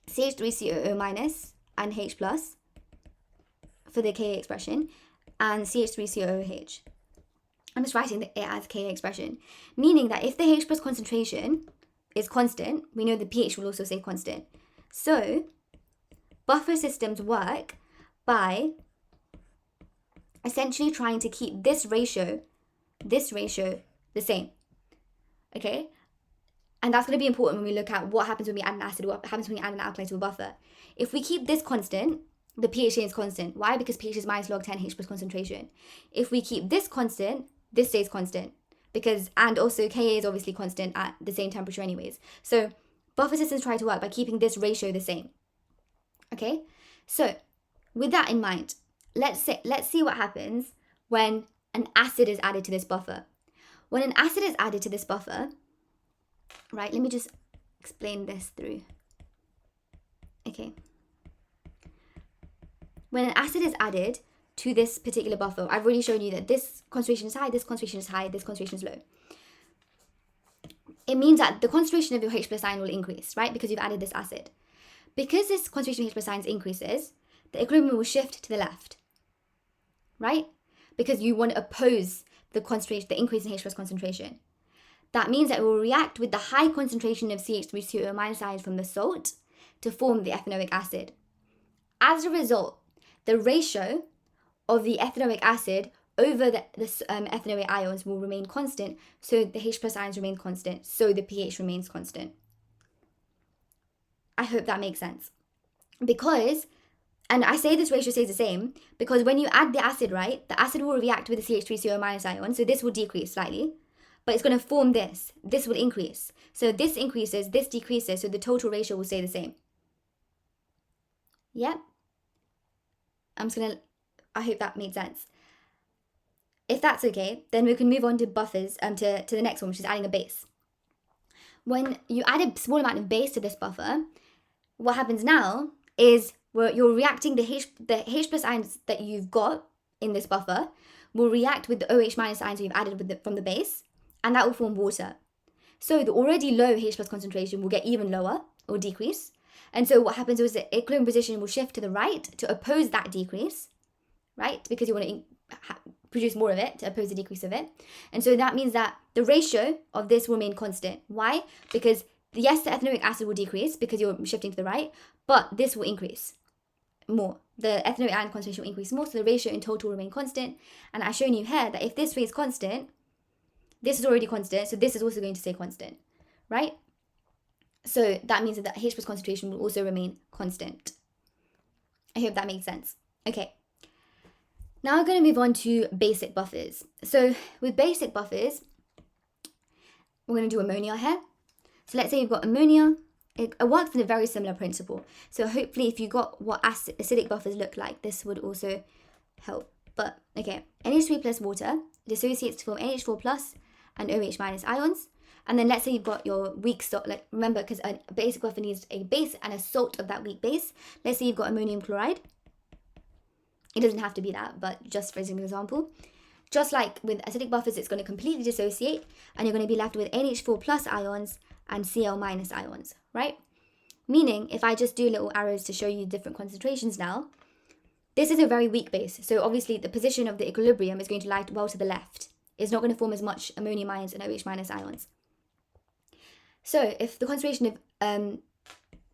CH3COO minus and H plus for the Ka expression, and CH3COOH. I'm just writing it as Ka expression, meaning that if the H plus concentration is constant, we know the pH will also stay constant. So buffer systems work by essentially trying to keep this ratio the same, okay? And that's going to be important when we look at what happens when we add an acid, what happens when we add an alkali to a buffer. If we keep this constant, the pH stays constant. Why? Because pH is minus log 10 H plus concentration. If we keep this constant, this stays constant, because, and also Ka is obviously constant at the same temperature anyways. So buffer systems try to work by keeping this ratio the same, okay? So with that in mind, let's see what happens when an acid is added to this buffer. When an acid is added to this buffer, right, let me just explain this through. Okay. When an acid is added to this particular buffer, I've already shown you that this concentration is high, this concentration is high, this concentration is low. It means that the concentration of your H plus ion will increase, right, because you've added this acid. Because this concentration of H plus ions increases, the equilibrium will shift to the left, right? Because you want to oppose the concentration, the increase in H plus concentration. That means that it will react with the high concentration of CH3COO minus ions from the salt to form the ethanoic acid. As a result, the ratio of the ethanoic acid over the ethanoate ions will remain constant, so the H plus ions remain constant, so the pH remains constant. I hope that makes sense. Because, and I say this ratio stays the same, because when you add the acid, right, the acid will react with the CH3COO minus ion, so this will decrease slightly, but it's going to form this. This will increase. So this increases, this decreases, so the total ratio will stay the same. Yep. I hope that made sense. If that's okay, then we can move on to buffers, to the next one, which is adding a base. When you add a small amount of base to this buffer, what happens now is you're reacting the H plus ions that you've got in this buffer will react with the OH minus ions you've added from the base, and that will form water. So the already low H plus concentration will get even lower or decrease. And so what happens is the equilibrium position will shift to the right to oppose that decrease, right? Because you want to produce more of it to oppose the decrease of it. And so that means that the ratio of this will remain constant. Why? Because yes, the ethanoic acid will decrease because you're shifting to the right, but this will increase more. The ethanoic ion concentration will increase more, so the ratio in total will remain constant. And I've shown you here that if this stays constant, this is already constant, so this is also going to stay constant, right? So that means that the H plus concentration will also remain constant. I hope that makes sense. Okay. Now we're going to move on to basic buffers. So with basic buffers, we're going to do ammonia here. So let's say you've got ammonia. It works in a very similar principle. So hopefully if you got what acidic buffers look like, this would also help. But okay, NH3 plus water dissociates to form NH4 plus and OH minus ions. And then let's say you've got your weak salt, like remember, because a basic buffer needs a base and a salt of that weak base. Let's say you've got ammonium chloride. It doesn't have to be that, but just for example. Just like with acidic buffers, it's going to completely dissociate and you're going to be left with NH4 plus ions and Cl minus ions, right? Meaning, if I just do little arrows to show you different concentrations now, This is a very weak base, so obviously the position of the equilibrium is going to lie well to the left. It's not going to form as much ammonium ions and OH minus ions. So if the concentration of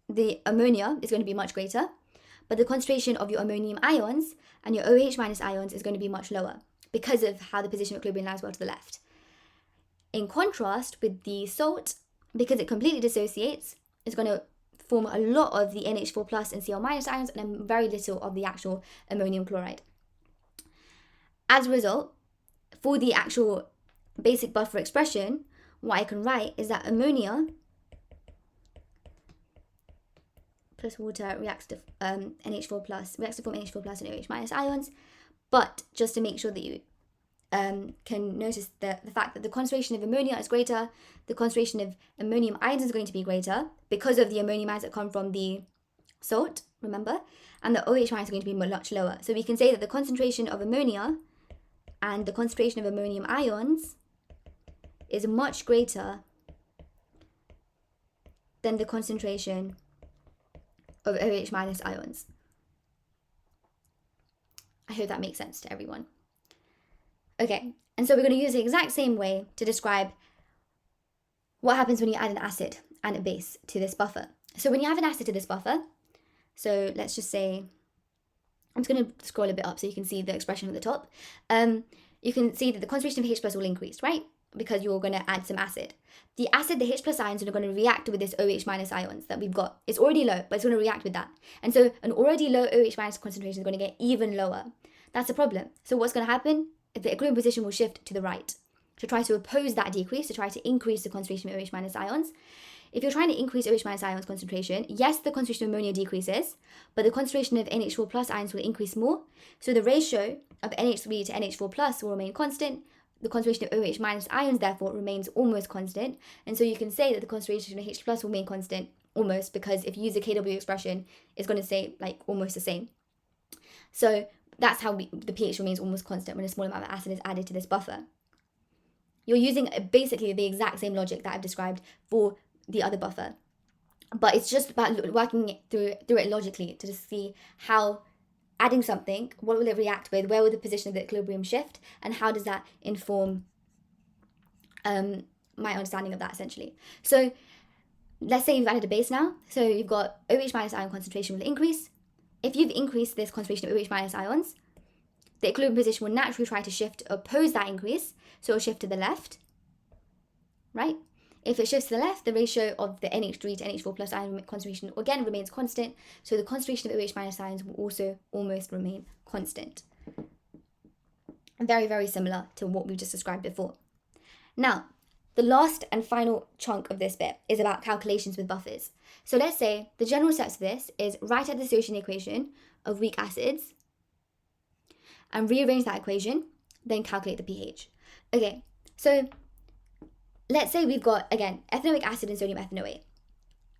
the ammonia is going to be much greater, but the concentration of your ammonium ions and your OH minus ions is going to be much lower because of how the position of equilibrium lies well to the left. In contrast with the salt, because it completely dissociates, it's going to form a lot of the NH4 plus and Cl minus ions and very little of the actual ammonium chloride. As a result, for the actual basic buffer expression, what I can write is that ammonia plus water reacts to NH4 plus, reacts to form NH4 plus and OH minus ions. But just to make sure that you can notice the fact that the concentration of ammonia is greater, the concentration of ammonium ions is going to be greater because of the ammonium ions that come from the salt, remember, and the OH minus are going to be much lower. So we can say that the concentration of ammonia and the concentration of ammonium ions is much greater than the concentration of OH minus ions. I hope that makes sense to everyone. Okay, and so we're going to use the exact same way to describe what happens when you add an acid and a base to this buffer. So when you have an acid to this buffer, so let's just say, I'm just going to scroll a bit up so you can see the expression at the top. You can see that the concentration of H plus will increase, right? Because you're going to add some acid. The acid, the H plus ions, are going to react with this OH minus ions that we've got. It's already low, but it's going to react with that. And so an already low OH minus concentration is going to get even lower. That's a problem. So what's going to happen? The equilibrium position will shift to the right to try to oppose that decrease, to try to increase the concentration of OH minus ions. If you're trying to increase OH minus ions concentration, yes, the concentration of ammonia decreases, but the concentration of NH4 plus ions will increase more. So the ratio of NH3 to NH4 plus will remain constant. The concentration of OH minus ions, therefore, remains almost constant. And so you can say that the concentration of H plus will remain constant almost, because if you use the KW expression, it's going to say like almost the same. So that's how the pH remains almost constant when a small amount of acid is added to this buffer. You're using basically the exact same logic that I've described for the other buffer. But it's just about working through it logically to just see how adding something, what will it react with, where will the position of the equilibrium shift, and how does that inform my understanding of that, essentially. So let's say you've added a base now. So you've got OH minus ion concentration will increase. If you've increased this concentration of OH minus ions, the equilibrium position will naturally try to shift to oppose that increase. So it'll shift to the left, right? If it shifts to the left, the ratio of the NH3 to NH4 plus ion concentration again remains constant. So the concentration of OH minus ions will also almost remain constant. Very, very similar to what we just described before. Now, the last and final chunk of this bit is about calculations with buffers. So let's say the general steps of this is write out the dissociation equation of weak acids and rearrange that equation, then calculate the pH. Okay, so let's say we've got, again, ethanoic acid and sodium ethanoate.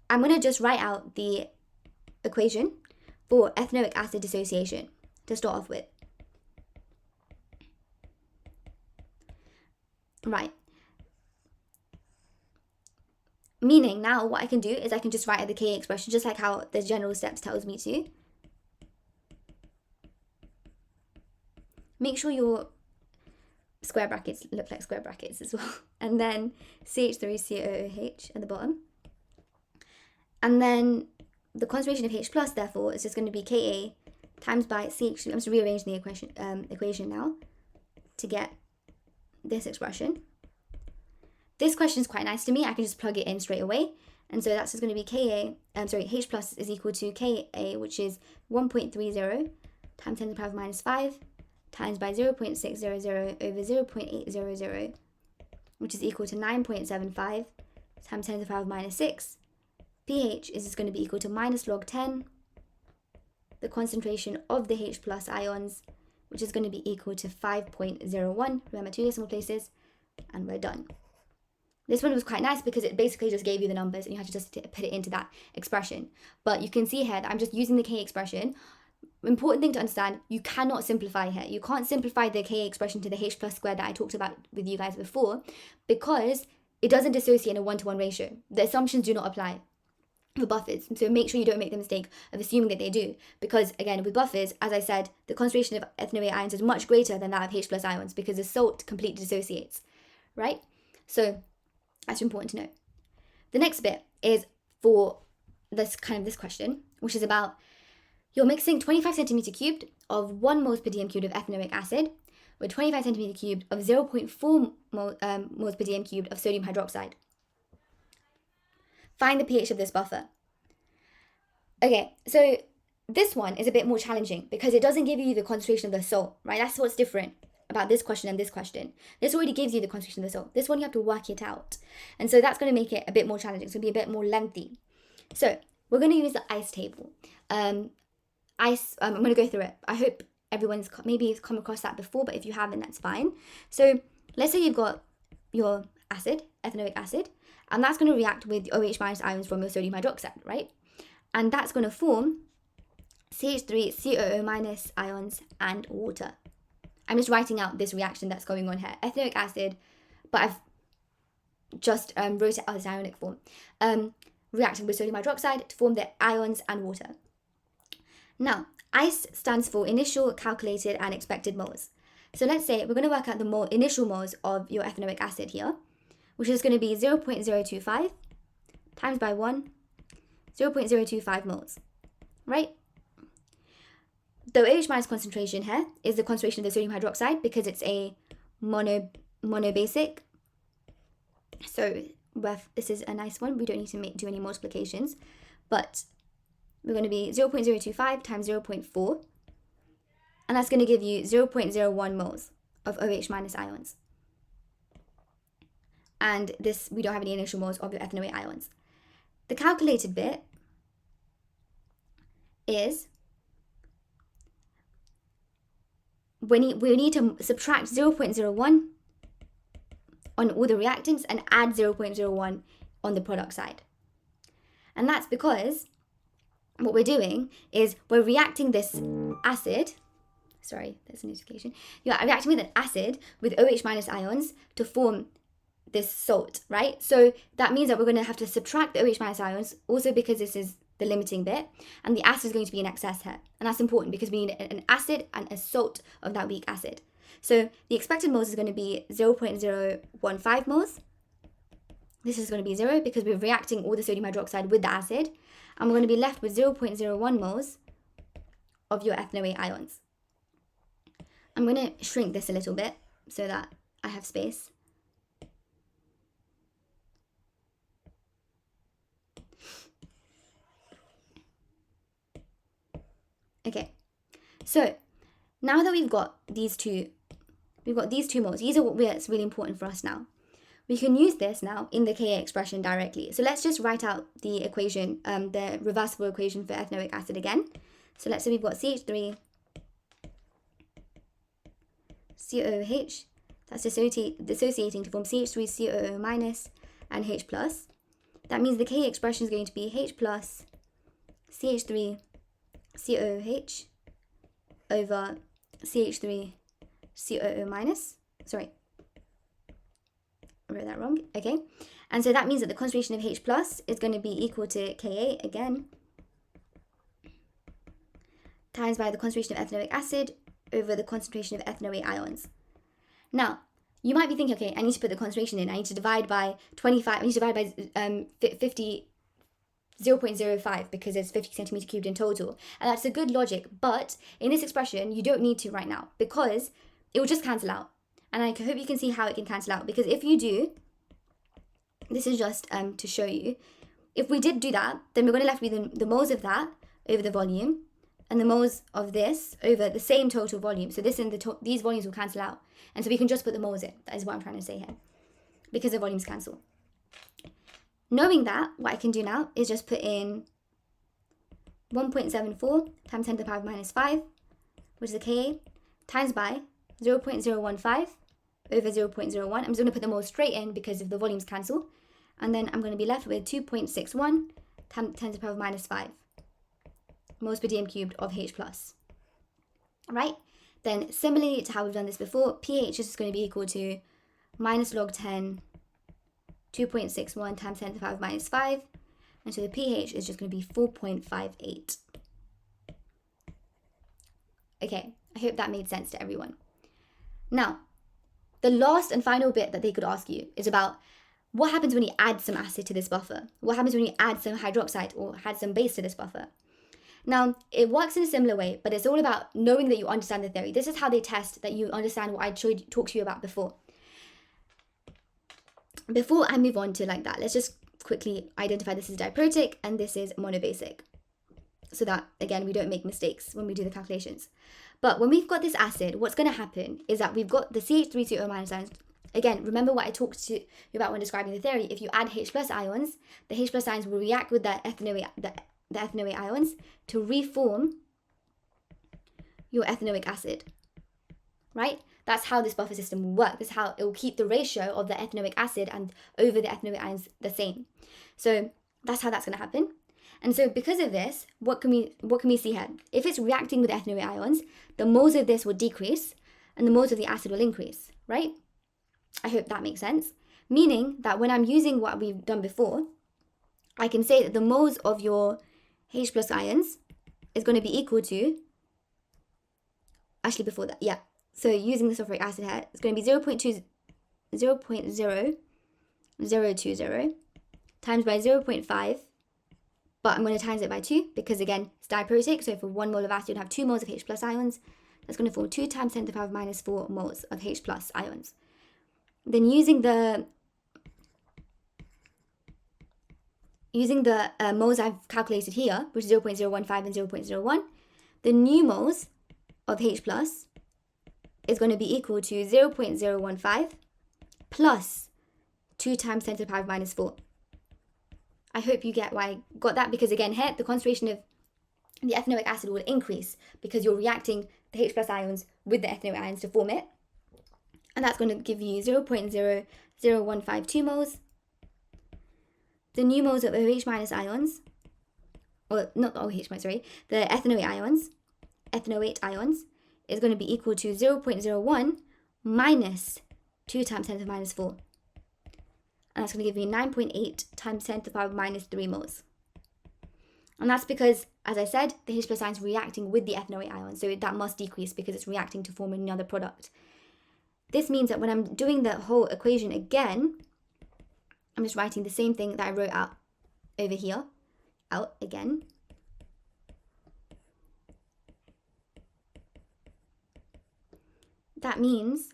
I'm going to just write out the equation for ethanoic acid dissociation to start off with. Right. Meaning now what I can do is I can just write out the Ka expression just like how the general steps tells me to. Make sure your square brackets look like square brackets as well. And then CH3COOH at the bottom. And then the concentration of H plus, therefore, is just going to be Ka times by CH3. I'm just rearranging the equation now to get this expression. This question is quite nice to me. I can just plug it in straight away. And so that's just going to be H plus is equal to Ka, which is 1.30 times 10 to the power of minus 5 times by 0.600 over 0.800, which is equal to 9.75 times 10 to the power of minus 6. pH is just going to be equal to minus log 10, the concentration of the H plus ions, which is going to be equal to 5.01. Remember, 2 decimal places, and we're done. This one was quite nice because it basically just gave you the numbers and you had to just put it into that expression. But you can see here that I'm just using the K expression. Important thing to understand, you cannot simplify here. You can't simplify the Ka expression to the H plus squared that I talked about with you guys before, because it doesn't dissociate in a 1-to-1 ratio. The assumptions do not apply. for buffers. So make sure you don't make the mistake of assuming that they do, because again, with buffers, as I said, the concentration of ethanoate ions is much greater than that of H plus ions because the salt completely dissociates, right? So that's important to know. The next bit is for this question, which is about you're mixing 25 centimeter cubed of 1 moles per dm cubed of ethanoic acid with 25 centimeter cubed of 0.4 moles per dm cubed of sodium hydroxide. Find the pH of this buffer. Okay, so this one is a bit more challenging because it doesn't give you the concentration of the salt, right? That's what's different about this question and this question. This already gives you the concentration of the salt. This one you have to work it out. And so that's going to make it a bit more challenging. It's going to be a bit more lengthy. So we're going to use the ICE table. I'm going to go through it. I hope everyone's maybe come across that before, but if you haven't, that's fine. So let's say you've got your acid, ethanoic acid, and that's going to react with OH minus ions from your sodium hydroxide, right? And that's going to form CH3, COO minus ions and water. I'm just writing out this reaction that's going on here. Ethanoic acid, but I've just wrote it out as ionic form. Reacting with sodium hydroxide to form the ions and water. Now, ICE stands for initial, calculated, and expected moles. So let's say we're going to work out the initial moles of your ethanoic acid here, which is going to be 0.025 times by 1, 0.025 moles, right? The OH minus concentration here is the concentration of the sodium hydroxide because it's a monobasic. So this is a nice one. We don't need to do any multiplications, but we're going to be 0.025 times 0.4, and that's going to give you 0.01 moles of OH minus ions. And this, we don't have any initial moles of your ethanoate ions. The calculated bit is we need to subtract 0.01 on all the reactants and add 0.01 on the product side. And that's because what we're doing is we're reacting this acid, sorry, there's a notification. You're reacting with an acid with OH minus ions to form this salt, right? So that means that we're going to have to subtract the OH minus ions, also because this is the limiting bit, and the acid is going to be in excess here. And that's important because we need an acid and a salt of that weak acid. So the expected moles is going to be 0.015 moles. This is going to be 0 because we're reacting all the sodium hydroxide with the acid. And we're going to be left with 0.01 moles of your ethanoate ions. I'm going to shrink this a little bit so that I have space. Okay, so now that we've got these two moles. These are what's really important for us now. We can use this now in the Ka expression directly. So let's just write out the equation, the reversible equation for ethanoic acid again. So let's say we've got CH3, COOH. That's dissociating to form CH3, COO minus, and H plus. That means the Ka expression is going to be H plus CH3, COOH over CH3, COO minus. Sorry, I wrote that wrong. Okay, and so that means that the concentration of H plus is going to be equal to Ka again times by the concentration of ethanoic acid over the concentration of ethanoate ions. Now, you might be thinking, okay, I need to put the concentration in. I need to divide by 25. I need to divide by 0.05 because it's 50 centimeter cubed in total. And that's a good logic. But in this expression, you don't need to right now because it will just cancel out. And I hope you can see how it can cancel out. Because if you do, this is just to show you. If we did do that, then we're going to left with the moles of that over the volume and the moles of this over the same total volume. So this and these volumes will cancel out. And so we can just put the moles in. That is what I'm trying to say here. Because the volumes cancel. Knowing that, what I can do now is just put in 1.74 times 10 to the power of minus 5, which is the Ka, times by 0.015 over 0.01. I'm just going to put them all straight in because if the volumes cancel. And then I'm going to be left with 2.61 10 to the power of minus 5 moles per dm cubed of H plus. Right? Then similarly to how we've done this before, pH is just going to be equal to minus log 10 2.61 times 10 to the power of minus 5 And so the pH is just going to be 4.58. Okay, I hope that made sense to everyone. Now, the last and final bit that they could ask you is about what happens when you add some acid to this buffer? What happens when you add some hydroxide or add some base to this buffer? Now, it works in a similar way, but it's all about knowing that you understand the theory. This is how they test that you understand what I talked to you about before. Before I move on to like that, let's just quickly identify this is diprotic and this is monobasic. So that, again, we don't make mistakes when we do the calculations. But when we've got this acid, what's going to happen is that we've got the CH3CO minus ions. Again, remember what I talked to you about when describing the theory. If you add H plus ions, the H plus ions will react with the ethanoate ions to reform your ethanoic acid, right? That's how this buffer system will work. That's how it will keep the ratio of the ethanoic acid and over the ethanoate ions the same. So that's how that's going to happen. And so because of this, what can we see here? If it's reacting with ethanoate ions, the moles of this will decrease and the moles of the acid will increase, right? I hope that makes sense. Meaning that when I'm using what we've done before, I can say that the moles of your H plus ions is going to be equal to, actually before that, yeah. So using the sulfuric acid here, it's going to be 0.00020 times by 0.5, but I'm going to times it by 2 because again, it's diprotic. So for 1 mole of acid, you'd have 2 moles of H plus ions. That's going to form 2 times 10 to the power minus 4 moles of H plus ions. Then using the moles I've calculated here, which is 0.015 and 0.01, the new moles of H plus is going to be equal to 0.015 plus 2 times 10 to the power minus 4. I hope you get why I got that, because again here, the concentration of the ethanoic acid will increase because you're reacting the H plus ions with the ethanoic ions to form it. And that's going to give you 0.00152 moles. The new moles of OH minus ions, or not the OH minus, sorry, the ethanoate ions is going to be equal to 0.01 minus 2 times 10 to the minus 4. And that's going to give you 9.8 times 10 to the power minus 3 moles. And that's because, as I said, the H plus ion is reacting with the ethanoate ion, so that must decrease because it's reacting to form another product. This means that when I'm doing the whole equation again, I'm just writing the same thing that I wrote out over here, out again. That means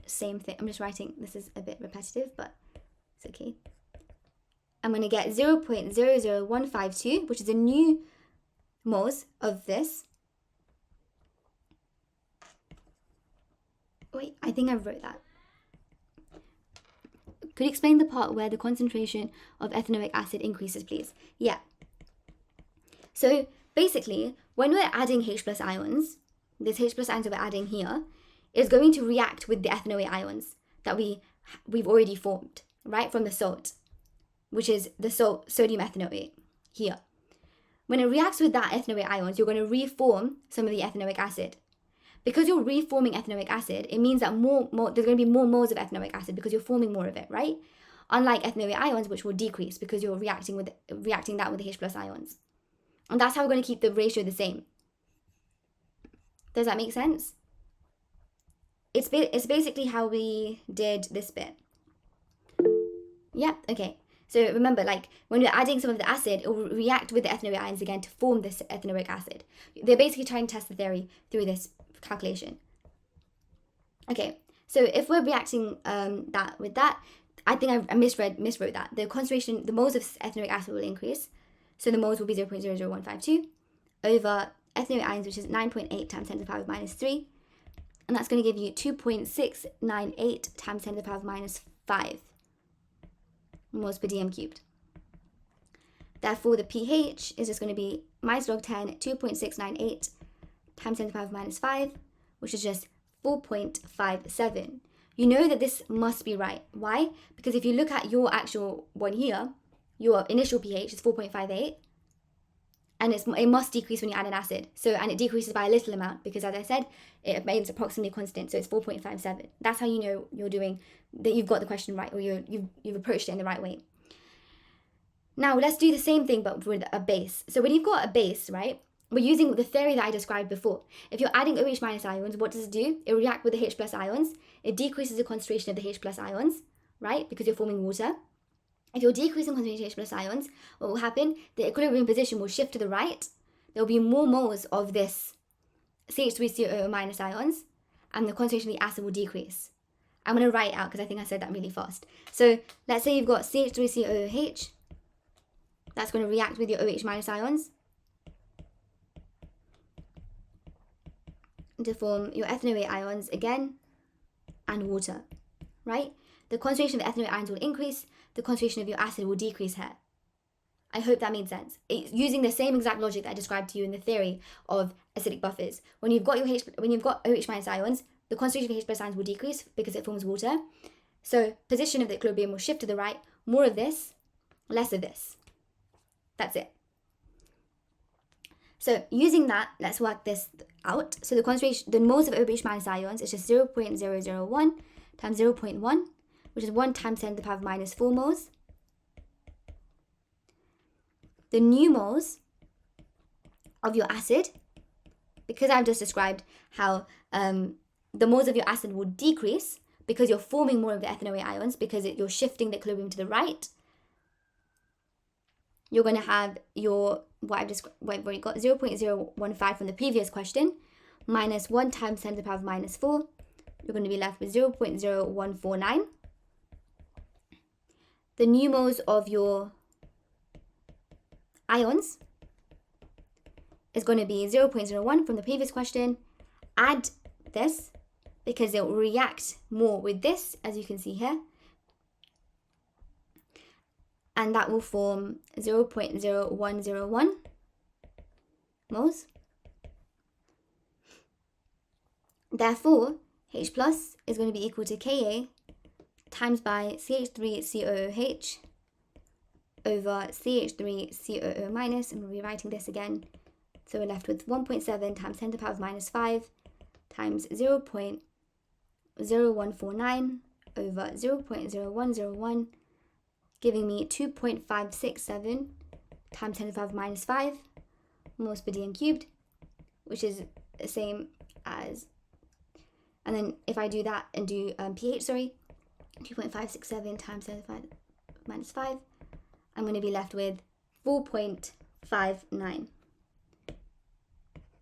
same thing. I'm just writing, this is a bit repetitive, but it's okay. I'm going to get 0.00152, which is the new moles of this. Wait, I think I wrote that. Could you explain the part where the concentration of ethanoic acid increases, please? Yeah. So basically, when we're adding H plus ions, this H plus ions that we're adding here is going to react with the ethanoate ions that we've already formed, right, from the salt, which is the sodium ethanoate here. When it reacts with that ethanoate ions, you're going to reform some of the ethanoic acid. Because you're reforming ethanoic acid, it means that there's going to be more moles of ethanoic acid because you're forming more of it, right? Unlike ethanoate ions, which will decrease because you're reacting that with the H plus ions. And that's how we're going to keep the ratio the same. Does that make sense? It's basically how we did this bit. Yeah, okay. So remember, like, when you're adding some of the acid, it will react with the ethanoate ions again to form this ethanoic acid. They're basically trying to test the theory through this calculation. Okay, so if we're reacting that with that, I think I miswrote that. The concentration, the moles of ethanoic acid will increase. So the moles will be 0.00152 over ethanoate ions, which is 9.8 times 10 to the power minus 3. And that's going to give you 2.698 times 10 to the power minus 5 moles per dm cubed. Therefore, the pH is just going to be minus log 10, 2.698 times 10 to the power minus 5, which is just 4.57. You know that this must be right. Why? Because if you look at your actual one here, your initial pH is 4.58, and it must decrease when you add an acid. And it decreases by a little amount because, as I said, it remains approximately constant, so it's 4.57. That's how you know you're doing, that you've got the question right, or you've approached it in the right way. Now let's do the same thing but with a base. So when you've got a base, right, we're using the theory that I described before. If you're adding OH minus ions, what does it do? It reacts with the H plus ions. It decreases the concentration of the H plus ions, right, because you're forming water. If you're decreasing concentration of H plus ions, what will happen? The equilibrium position will shift to the right. There will be more moles of this CH3COO minus ions, and the concentration of the acid will decrease. I'm going to write it out because I think I said that really fast. So let's say you've got CH3COOH. That's going to react with your OH minus ions to form your ethanoate ions again and water, right? The concentration of the ethanoate ions will increase. The concentration of your acid will decrease here. I hope that made sense. It's using the same exact logic that I described to you in the theory of acidic buffers. When you've got OH minus ions, the concentration of H plus ions will decrease because it forms water. So position of the equilibrium will shift to the right. More of this, less of this. That's it. So using that, let's work this out. So the concentration, the moles of OH minus ions is just 0.001 times 0.1, which is 1 times 10 to the power of minus 4 moles. The new moles of your acid, because I've just described how the moles of your acid will decrease because you're forming more of the ethanoate ions because you're shifting the equilibrium to the right. You're going to have your, what I've already got, 0.015 from the previous question, minus 1 times 10 to the power of minus 4. You're going to be left with 0.0149. The new moles of your ions is going to be 0.01 from the previous question. Add this because it will react more with this, as you can see here. And that will form 0.0101 moles. Therefore, H plus is going to be equal to Ka times by CH3COOH over CH3COO minus, and we'll be writing this again. So we're left with 1.7 times 10 to the power of minus 5 times 0.0149 over 0.0101, giving me 2.567 times 10 to the power of minus 5 moles per dm cubed, which is the same as, and then if I do that and do pH, 2.567 times 10 to the power of minus 5, I'm going to be left with 4.59.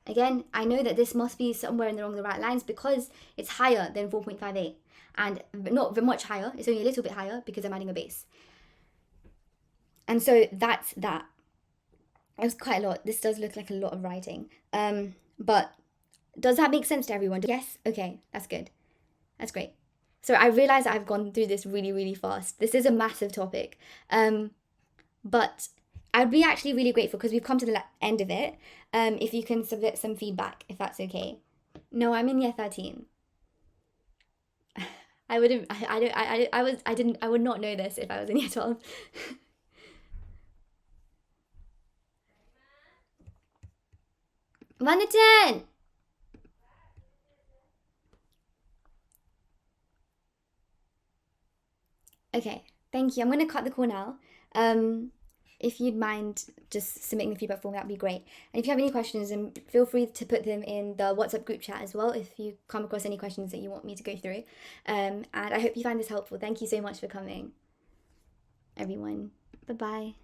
Again, I know that this must be somewhere in the right lines because it's higher than 4.58, and not much higher, it's only a little bit higher because I'm adding a base. And so that's that. It was quite a lot. This does look like a lot of writing. But does that make sense to everyone? Yes? Okay, that's good. That's great. So I realize that I've gone through this really, really fast. This is a massive topic. But I'd be actually really grateful because we've come to the end of it. If you can submit some feedback, if that's okay. No, I'm in year 13. I would not know this if I was in year 12. Vanatan! Okay, thank you. I'm going to cut the call now. If you'd mind just submitting the feedback form, that would be great. And if you have any questions, feel free to put them in the WhatsApp group chat as well if you come across any questions that you want me to go through. And I hope you find this helpful. Thank you so much for coming, everyone. Bye-bye.